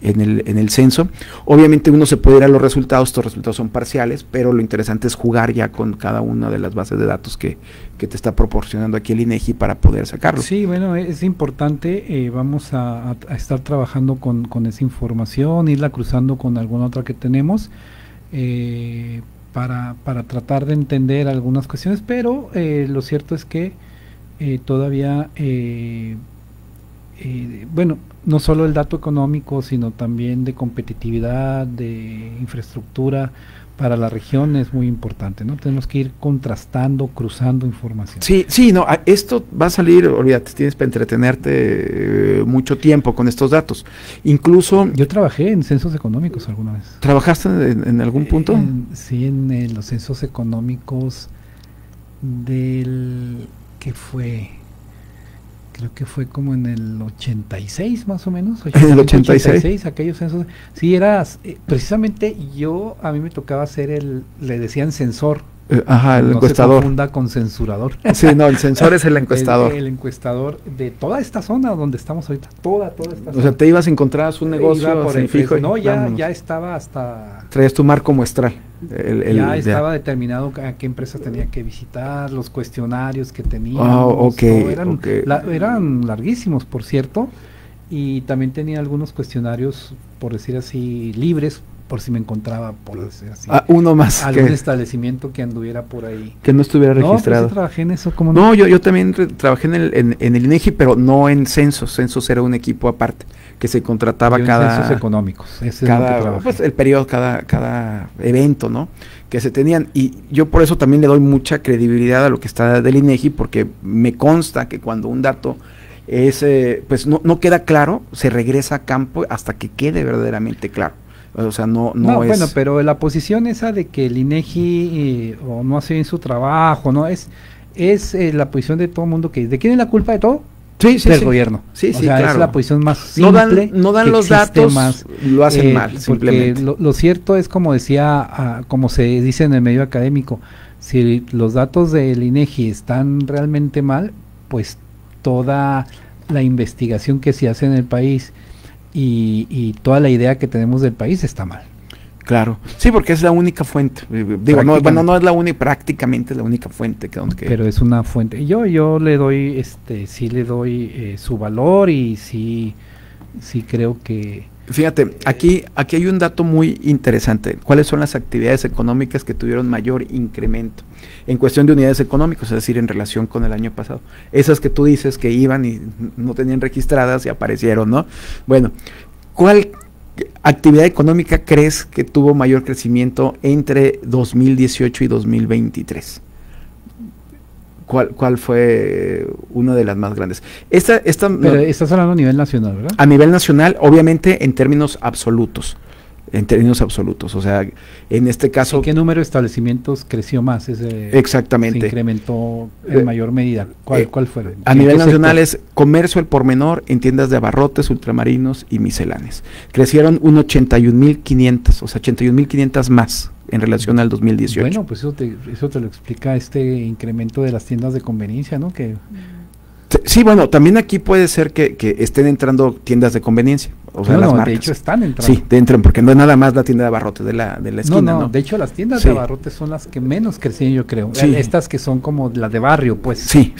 el censo. Obviamente uno se puede ir a los resultados, estos resultados son parciales, pero lo interesante es jugar ya con cada una de las bases de datos que te está proporcionando aquí el INEGI para poder sacarlo. Sí, bueno, es importante, vamos a estar trabajando con esa información, irla cruzando con alguna otra que tenemos, para tratar de entender algunas cuestiones, pero lo cierto es que todavía, bueno, no solo el dato económico, sino también de competitividad, de infraestructura para la región es muy importante, ¿no? Tenemos que ir contrastando, cruzando información. Sí, no, esto va a salir, olvídate, tienes para entretenerte mucho tiempo con estos datos. Incluso... Yo trabajé en censos económicos alguna vez. ¿Trabajaste en algún punto? Sí, en los censos económicos del... ¿qué fue? Creo que fue como en el 86 más o menos. En el 86. Aquellos censos. Sí, era precisamente a mí me tocaba ser le decían censor. Ajá, el encuestador. No se confunda con censurador. Sí, no, el censor es el encuestador. El encuestador de toda esta zona donde estamos ahorita. Toda esta zona. O sea, te ibas a encontrar un negocio por el fijo. No, ya estaba hasta... Traías tu marco muestral. Estaba determinado a qué empresa tenía que visitar, los cuestionarios que tenía. Eran larguísimos, por cierto, y también tenía algunos cuestionarios, por decir así, libres, por si me encontraba, por decir así, uno más algún establecimiento que anduviera por ahí. Que no estuviera registrado. No, pues trabajé en eso. ¿Cómo no? Yo también trabajé en el INEGI, pero no en censos. Censos era un equipo aparte que se contrataba cada... censos económicos. Pues el periodo, cada evento, ¿no? Que se tenían. Y yo por eso también le doy mucha credibilidad a lo que está del INEGI, porque me consta que cuando un dato es, pues no queda claro, se regresa a campo hasta que quede verdaderamente claro. O sea, no es... Bueno, pero la posición esa de que el INEGI o no hace bien su trabajo, no es la posición de todo el mundo ¿de quién es la culpa de todo? Sí, del gobierno. Sí, claro. Es la posición más simple. No dan los datos, lo hacen mal, simplemente. Lo cierto es, como decía, como se dice en el medio académico, si los datos del INEGI están realmente mal, pues toda la investigación que se hace en el país y toda la idea que tenemos del país está mal. Claro, sí, porque es la única fuente. Digo, no es la única, prácticamente es la única fuente pero es una fuente. Yo le doy, sí le doy su valor, y sí creo que... Fíjate, aquí hay un dato muy interesante. ¿Cuáles son las actividades económicas que tuvieron mayor incremento en cuestión de unidades económicas, es decir, en relación con el año pasado? Esas que tú dices que iban y no tenían registradas y aparecieron, ¿no? Bueno, actividad económica crees que tuvo mayor crecimiento entre 2018 y 2023? ¿Cuál fue una de las más grandes? Pero estás hablando a nivel nacional, ¿verdad? A nivel nacional, obviamente en términos absolutos. O sea, en este caso... ¿Qué número de establecimientos creció más? Exactamente. Se incrementó en mayor medida. ¿Cuál fue? A nivel nacional es comercio al por menor en tiendas de abarrotes, ultramarinos y misceláneas. Crecieron un 81.500, o sea, 81.500 más en relación al 2018. Bueno, pues eso te lo explica este incremento de las tiendas de conveniencia, ¿no? Sí, bueno, también aquí puede ser que estén entrando tiendas de conveniencia. O sea, las marcas. De hecho están entrando. Sí, entran, porque no es nada más la tienda de abarrotes de la esquina, ¿no? De hecho las tiendas de abarrotes son las que menos crecían, yo creo. Sí. Estas que son como las de barrio, pues. Sí,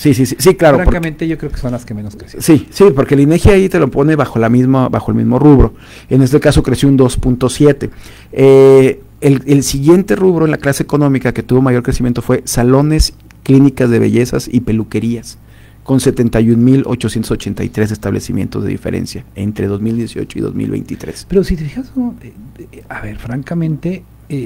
claro. Francamente yo creo que son las que menos crecían. Sí, porque el INEGI ahí te lo pone bajo el mismo rubro. En este caso creció un 2.7. El siguiente rubro en la clase económica que tuvo mayor crecimiento fue salones, clínicas de bellezas y peluquerías, con 71.883 establecimientos de diferencia entre 2018 y 2023. Pero si te fijas, francamente,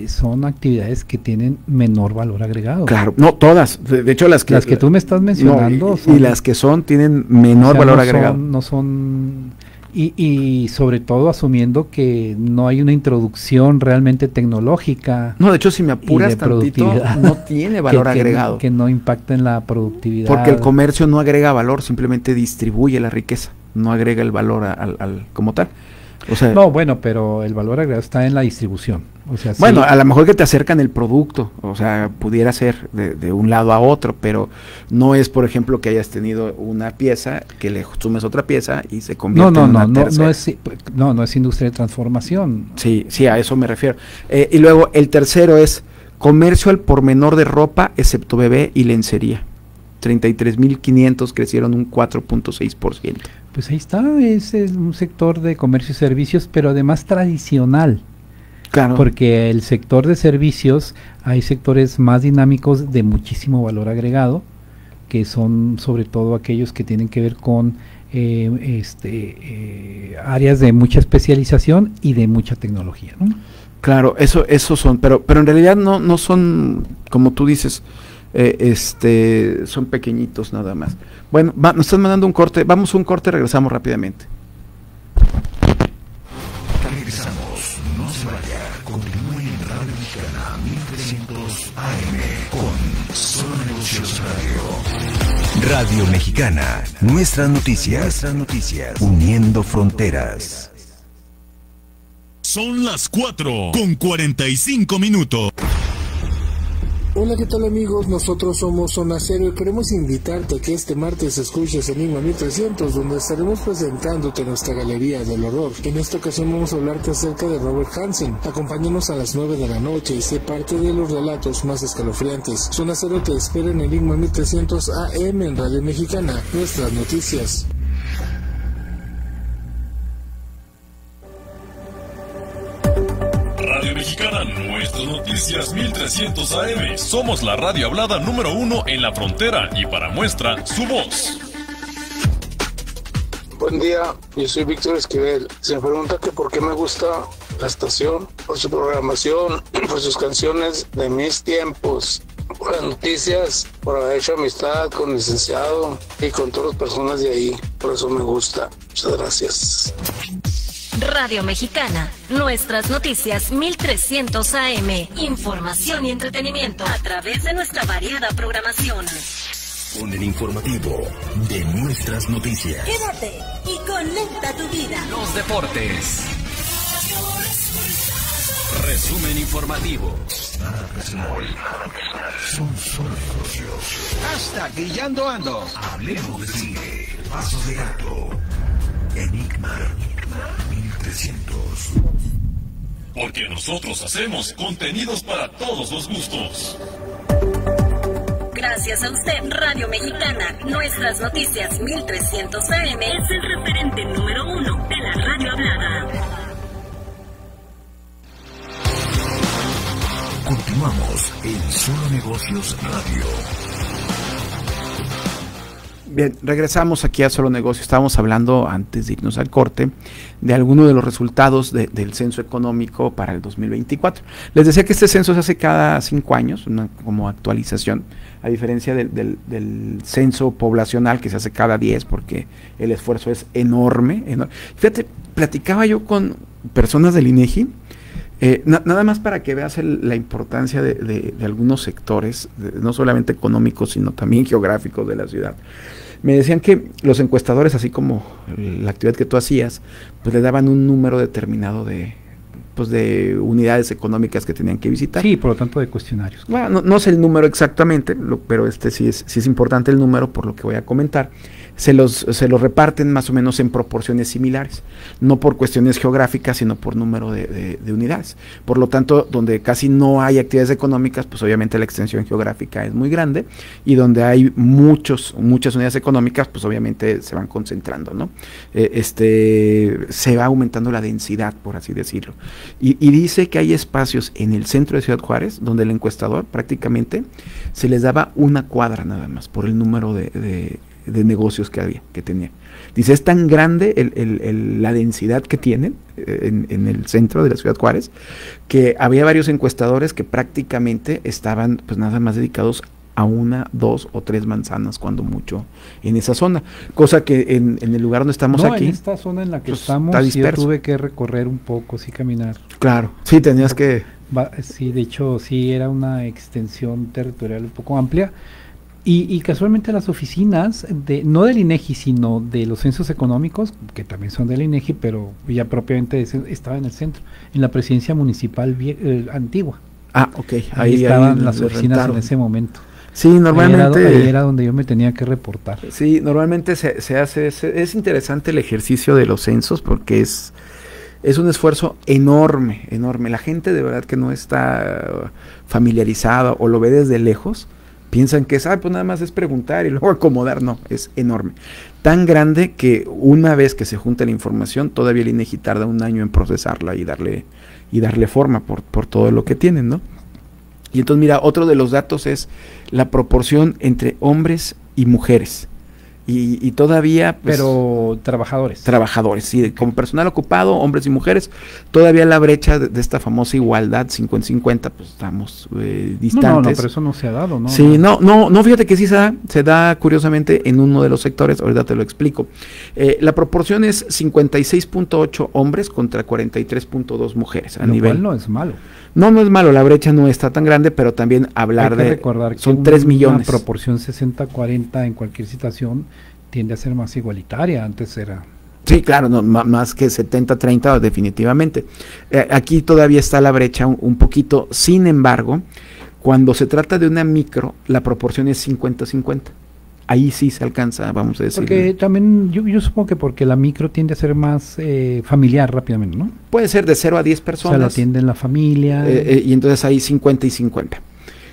son actividades que tienen menor valor agregado. Claro, no todas, de hecho las que tú me estás mencionando y las que tienen menor valor agregado. No son y sobre todo asumiendo que no hay una introducción realmente tecnológica. No, de hecho, si me apuras tantito, no tiene valor agregado. Que no impacta en la productividad. Porque el comercio no agrega valor, simplemente distribuye la riqueza, no agrega el valor al como tal. O sea, no, bueno, pero el valor agregado está en la distribución. O sea, bueno, a lo mejor que te acercan el producto, o sea, pudiera ser de un lado a otro, pero no es, por ejemplo, que hayas tenido una pieza, que le sumes otra pieza y se convierte en una tercera. No es industria de transformación. Sí, a eso me refiero. Y luego el tercero es comercio al por menor de ropa, excepto bebé y lencería. 33.500 crecieron un 4.6%. Pues ahí está, es un sector de comercio y servicios, pero además tradicional. Claro. Porque el sector de servicios, hay sectores más dinámicos de muchísimo valor agregado, que son sobre todo aquellos que tienen que ver con áreas de mucha especialización y de mucha tecnología, ¿no? Claro, eso son, pero en realidad no son, como tú dices, son pequeñitos nada más. Bueno, nos están mandando un corte, vamos a un corte, regresamos rápidamente. Regresamos, no se vaya, continúe en Radio Mexicana 1300 AM con Solo Negocios Radio. Radio Mexicana, nuestras noticias, uniendo fronteras. Son las 4:45. Hola, ¿qué tal amigos? Nosotros somos Zona Cero y queremos invitarte a que este martes escuches Enigma 1300, donde estaremos presentándote nuestra galería del horror. En esta ocasión vamos a hablarte acerca de Robert Hansen. Acompáñanos a las 9 de la noche y sé parte de los relatos más escalofriantes. Zona Cero te espera en Enigma 1300 AM en Radio Mexicana, nuestras noticias. Radio Mexicana, nuestras noticias 1300 AM. Somos la radio hablada número 1 en la frontera y para muestra, su voz. Buen día, yo soy Víctor Esquivel. Se me pregunta que por qué me gusta la estación, por su programación, por sus canciones de mis tiempos, por las noticias, por haber hecho amistad con el licenciado y con todas las personas de ahí. Por eso me gusta. Muchas gracias. Radio Mexicana, nuestras noticias 1300 AM, información y entretenimiento a través de nuestra variada programación. Con el informativo de nuestras noticias. Quédate y conecta tu vida. Los deportes. Resumen informativo. Nada personal. Son solo negocios. Hashtag Grillando Ando. Hablemos de cine. Pasos de gato. Enigma 1300. Porque nosotros hacemos contenidos para todos los gustos. Gracias a usted, Radio Mexicana, nuestras noticias 1300 AM es el referente número 1 de la radio hablada. Continuamos en Solo Negocios Radio. Bien, regresamos aquí a Solo Negocio. Estábamos hablando, antes de irnos al corte, de algunos de los resultados del censo económico para el 2024. Les decía que este censo se hace cada 5 años, como actualización, a diferencia del censo poblacional que se hace cada 10, porque el esfuerzo es enorme. Fíjate, platicaba yo con personas del INEGI, nada más para que veas la importancia de algunos sectores, no solamente económicos, sino también geográficos de la ciudad. Me decían que los encuestadores, así como la actividad que tú hacías, pues le daban un número determinado de unidades económicas que tenían que visitar. Sí, por lo tanto de cuestionarios. Bueno, no sé el número exactamente, pero sí es importante el número por lo que voy a comentar. Se los reparten más o menos en proporciones similares, no por cuestiones geográficas, sino por número de unidades. Por lo tanto, donde casi no hay actividades económicas, pues obviamente la extensión geográfica es muy grande, y donde hay muchas unidades económicas, pues obviamente se van concentrando, ¿no? Se va aumentando la densidad, por así decirlo. Y dice que hay espacios en el centro de Ciudad Juárez, donde el encuestador prácticamente se les daba una cuadra nada más, por el número de negocios que tenía. Dice, es tan grande la densidad que tienen en el centro de la Ciudad Juárez, que había varios encuestadores que prácticamente estaban pues nada más dedicados a 1, 2 o 3 manzanas, cuando mucho, en esa zona, cosa que en el lugar donde estamos aquí, en esta zona en la que pues, estamos, yo tuve que recorrer un poco, sí, caminar. Claro, sí, tenías que... Sí, de hecho, sí, era una extensión territorial un poco amplia. Y casualmente las oficinas, no del INEGI, sino de los censos económicos, que también son del INEGI, pero ya propiamente estaba en el centro, en la presidencia municipal antigua. Ah, ok. Ahí estaban las oficinas en ese momento. Sí, normalmente... Ahí era donde yo me tenía que reportar. Sí, normalmente se hace... Es interesante el ejercicio de los censos, porque es un esfuerzo enorme, enorme. La gente de verdad que no está familiarizada o lo ve desde lejos, piensan que pues nada más es preguntar y luego acomodar. No, es enorme. Tan grande que una vez que se junta la información, todavía el INEGI tarda 1 año en procesarla y darle forma por todo lo que tienen, ¿no? Y entonces, mira, otro de los datos es la proporción entre hombres y mujeres. Y todavía... Pues, pero trabajadores. Trabajadores, sí, como personal ocupado, hombres y mujeres, todavía la brecha de esta famosa igualdad 50-50, pues estamos distantes. No, pero eso no se ha dado, ¿no? Sí, no, fíjate que sí se da curiosamente en uno de los sectores, ahorita te lo explico. La proporción es 56.8 hombres contra 43.2 mujeres a nivel. Cual no es malo. No es malo, la brecha no está tan grande, pero también hablar de... recordar que son 3 millones. Una proporción 60-40 en cualquier situación tiende a ser más igualitaria, antes era... Sí, claro, no, más que 70-30 definitivamente. Aquí todavía está la brecha un poquito, sin embargo, cuando se trata de una micro, la proporción es 50-50. Ahí sí se alcanza, vamos a decir. Porque también, yo supongo que porque la micro tiende a ser más familiar rápidamente, ¿no? Puede ser de 0 a 10 personas. O sea, la atiende en la familia. Y entonces hay 50 y 50.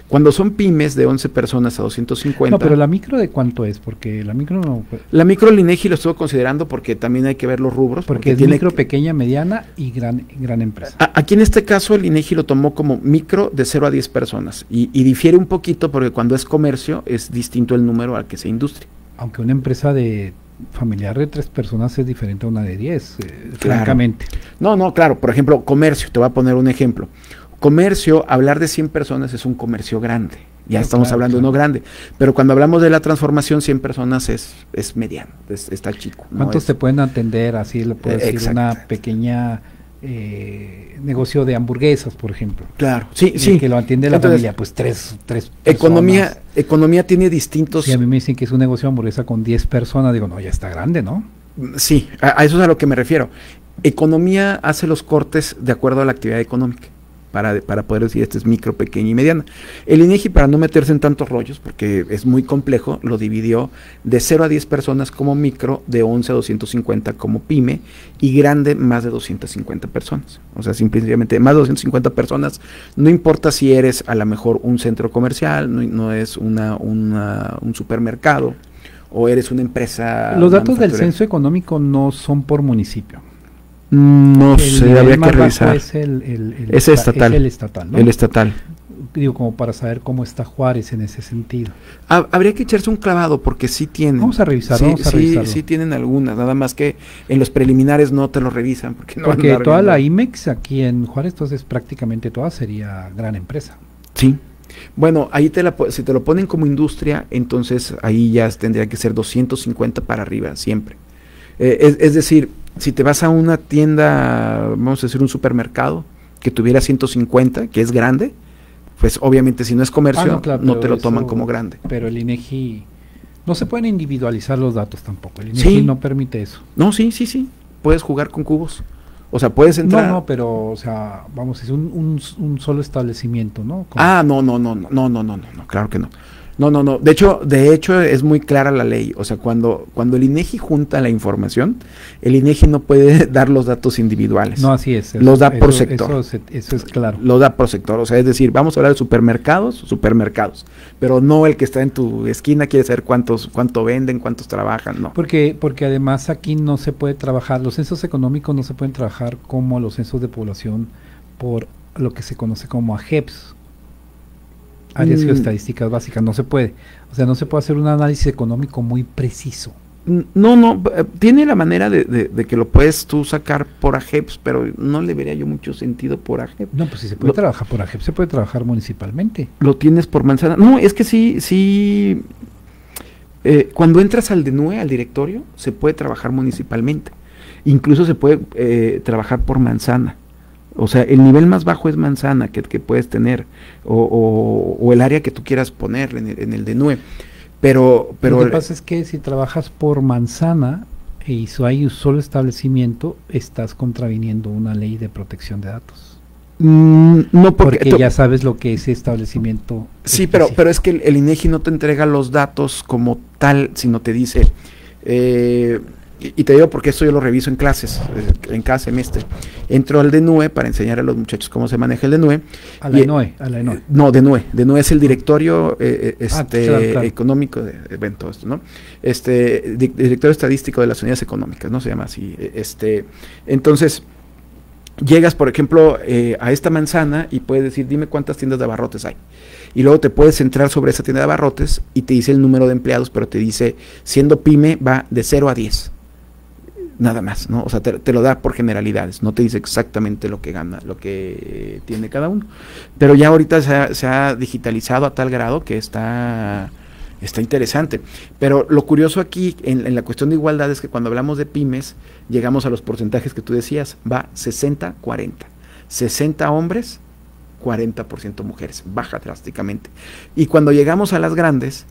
Cuando son pymes de 11 personas a 250. No, pero la micro ¿de cuánto es? Porque la micro no... La micro el INEGI lo estuvo considerando porque también hay que ver los rubros. Porque es micro, pequeña, mediana y gran empresa. Aquí en este caso el INEGI lo tomó como micro de 0 a 10 personas. Y difiere un poquito porque cuando es comercio es distinto el número al que sea industria. Aunque una empresa de familiar de 3 personas es diferente a una de 10, claro. Francamente. No, claro. Por ejemplo, comercio, te voy a poner un ejemplo. Comercio, hablar de 100 personas es un comercio grande, ya estamos hablando de uno grande, pero cuando hablamos de la transformación 100 personas es mediano, está chico. ¿Cuántos te pueden atender? Así lo puedo decir, una pequeña negocio de hamburguesas, por ejemplo. Claro, sí. Que lo atiende la familia, pues tres Economía tiene distintos... Si a mí me dicen que es un negocio de hamburguesa con 10 personas, digo, no, ya está grande, ¿no? Sí, a eso es a lo que me refiero. Economía hace los cortes de acuerdo a la actividad económica. Para poder decir este es micro, pequeña y mediana. El INEGI, para no meterse en tantos rollos, porque es muy complejo, lo dividió de 0 a 10 personas como micro, de 11 a 250 como pyme, y grande más de 250 personas. O sea, simplemente más de 250 personas, no importa si eres a lo mejor un centro comercial, no es un supermercado, o eres una empresa... Los datos del censo económico no son por municipio. No sé, habría que revisar. Es el estatal. Es el estatal, ¿no? El estatal. digo, como para saber cómo está Juárez en ese sentido. Habría que echarse un clavado porque sí tienen. Vamos a revisarlo. Sí tienen algunas, nada más que en los preliminares no te lo revisan. Porque toda la IMEX aquí en Juárez, entonces prácticamente toda sería gran empresa. Sí. Bueno, ahí si te lo ponen como industria, entonces ahí ya tendría que ser 250 para arriba, siempre. Es decir, si te vas a una tienda, vamos a decir un supermercado, que tuviera 150, que es grande, pues obviamente si no es comercio, no te lo toman como grande. Pero el INEGI, no se pueden individualizar los datos tampoco, el INEGI no permite eso. No, sí, puedes jugar con cubos. O sea, puedes entrar. No, pero, o sea, vamos, es un solo establecimiento, ¿no? No, claro que no. No. De hecho es muy clara la ley. O sea, cuando el INEGI junta la información, el INEGI no puede dar los datos individuales. No, así es. Los da por sector. Eso es claro. Lo da por sector. O sea, es decir, vamos a hablar de supermercados, pero no el que está en tu esquina quiere saber cuánto venden, cuántos trabajan, no. Porque además aquí no se puede trabajar, los censos económicos no se pueden trabajar como los censos de población por lo que se conoce como AGEPS. Áreas geoestadísticas básicas, no se puede. O sea, no se puede hacer un análisis económico muy preciso. No, tiene la manera de que lo puedes tú sacar por AGEPS, pero no le vería yo mucho sentido por AGEPS. No, pues si se puede trabajar por AGEPS, se puede trabajar municipalmente. Lo tienes por manzana. No, es que sí. Cuando entras al DENUE, al directorio, se puede trabajar municipalmente. Incluso se puede trabajar por manzana. O sea, el nivel más bajo es manzana que puedes tener, o el área que tú quieras poner en el DENUE. Pero lo que pasa es que si trabajas por manzana y hay un solo establecimiento, estás contraviniendo una ley de protección de datos. No, porque ya sabes lo que ese establecimiento. Sí, pero es que el INEGI no te entrega los datos como tal, sino te dice. Y te digo porque esto yo lo reviso en clases, en cada semestre. Entro al DENUE para enseñar a los muchachos cómo se maneja el DENUE. A la ENOE. No, DENUE. DENUE es el directorio claro. económico de todo esto, ¿no? Directorio estadístico de las unidades económicas, ¿no? Se llama así. Entonces, llegas, por ejemplo, a esta manzana y puedes decir, dime cuántas tiendas de abarrotes hay. Y luego te puedes centrar sobre esa tienda de abarrotes y te dice el número de empleados, pero te dice, siendo pyme, va de 0 a 10. Nada más, ¿no? O sea, te lo da por generalidades, no te dice exactamente lo que gana, lo que tiene cada uno. Pero ya ahorita se ha digitalizado a tal grado que está interesante. Pero lo curioso aquí, en la cuestión de igualdad, es que cuando hablamos de pymes, llegamos a los porcentajes que tú decías, va 60-40. 60 hombres, 40% mujeres, baja drásticamente. Y cuando llegamos a las grandes,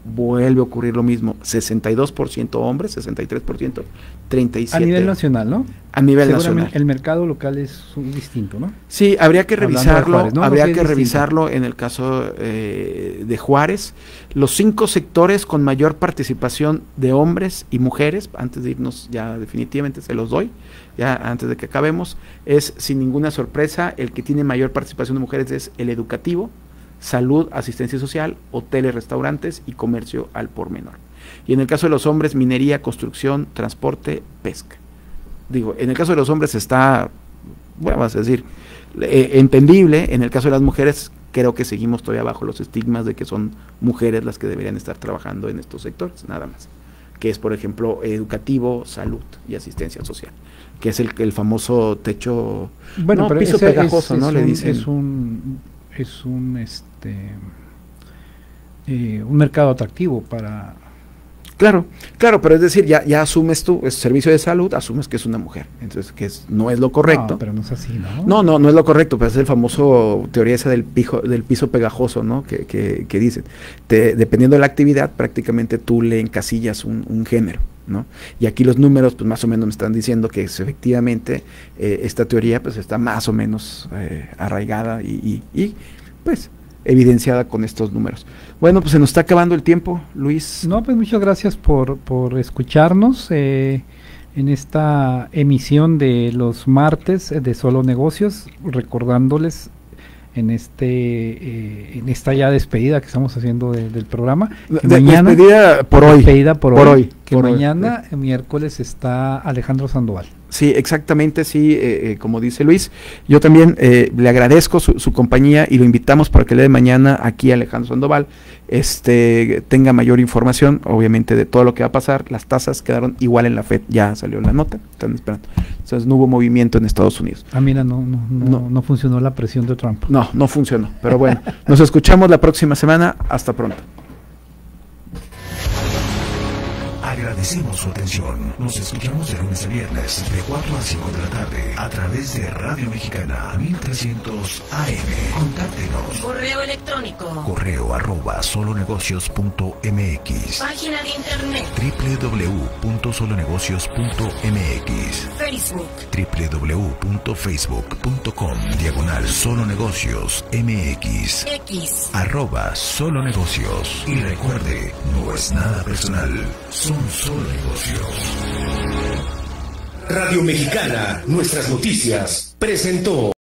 vuelve a ocurrir lo mismo, 62% hombres, 63%, 37%. A nivel nacional, ¿no? A nivel nacional. El mercado local es distinto, ¿no? Sí, habría que revisarlo, Juárez, ¿no? habría que revisarlo en el caso de Juárez. Los 5 sectores con mayor participación de hombres y mujeres, antes de irnos ya definitivamente se los doy, ya antes de que acabemos, es sin ninguna sorpresa, el que tiene mayor participación de mujeres es el educativo, salud, asistencia social, hoteles, restaurantes y comercio al por menor. Y en el caso de los hombres, minería, construcción, transporte, pesca. Digo, en el caso de los hombres está, bueno, vas a decir, entendible. En el caso de las mujeres, creo que seguimos todavía bajo los estigmas de que son mujeres las que deberían estar trabajando en estos sectores, nada más. Que es, por ejemplo, educativo, salud y asistencia social, que es el famoso techo, bueno, pero piso pegajoso, ¿no? Le dicen. Es un mercado atractivo para... Claro, pero es decir, ya asumes tú, es servicio de salud, asumes que es una mujer, entonces no es lo correcto. No, pero no es así, ¿no? No es lo correcto, pero es el famoso teoría esa del piso pegajoso, ¿no? Que dicen, dependiendo de la actividad, prácticamente tú le encasillas un género, ¿no? Y aquí los números, pues más o menos me están diciendo que efectivamente esta teoría, pues está más o menos arraigada y pues evidenciada con estos números. Bueno, pues se nos está acabando el tiempo, Luis. No, pues muchas gracias por escucharnos en esta emisión de los martes de Solo Negocios, recordándoles en esta ya despedida que estamos haciendo del programa. Despedida por hoy. Despedida por hoy. Que mañana, miércoles, está Alejandro Sandoval. Sí, exactamente, sí, como dice Luis. Yo también le agradezco su compañía y lo invitamos para que el día de mañana aquí Alejandro Sandoval tenga mayor información, obviamente, de todo lo que va a pasar. Las tasas quedaron igual en la FED, ya salió la nota, están esperando. Entonces no hubo movimiento en Estados Unidos. Ah, mira, no funcionó la presión de Trump. No funcionó, pero bueno, nos escuchamos la próxima semana. Hasta pronto. Agradecemos su atención. Nos escuchamos de lunes a viernes de 4 a 5 de la tarde a través de Radio Mexicana 1300 AM. Contáctenos. Correo electrónico. correo@solonegocios.mx. Página de internet. www.solonegocios.mx. Facebook. www.facebook.com/solonegocios.mx. X. @solonegocios. Y recuerde, no es nada personal, son solo negocios. Radio Mexicana, nuestras noticias, presentó.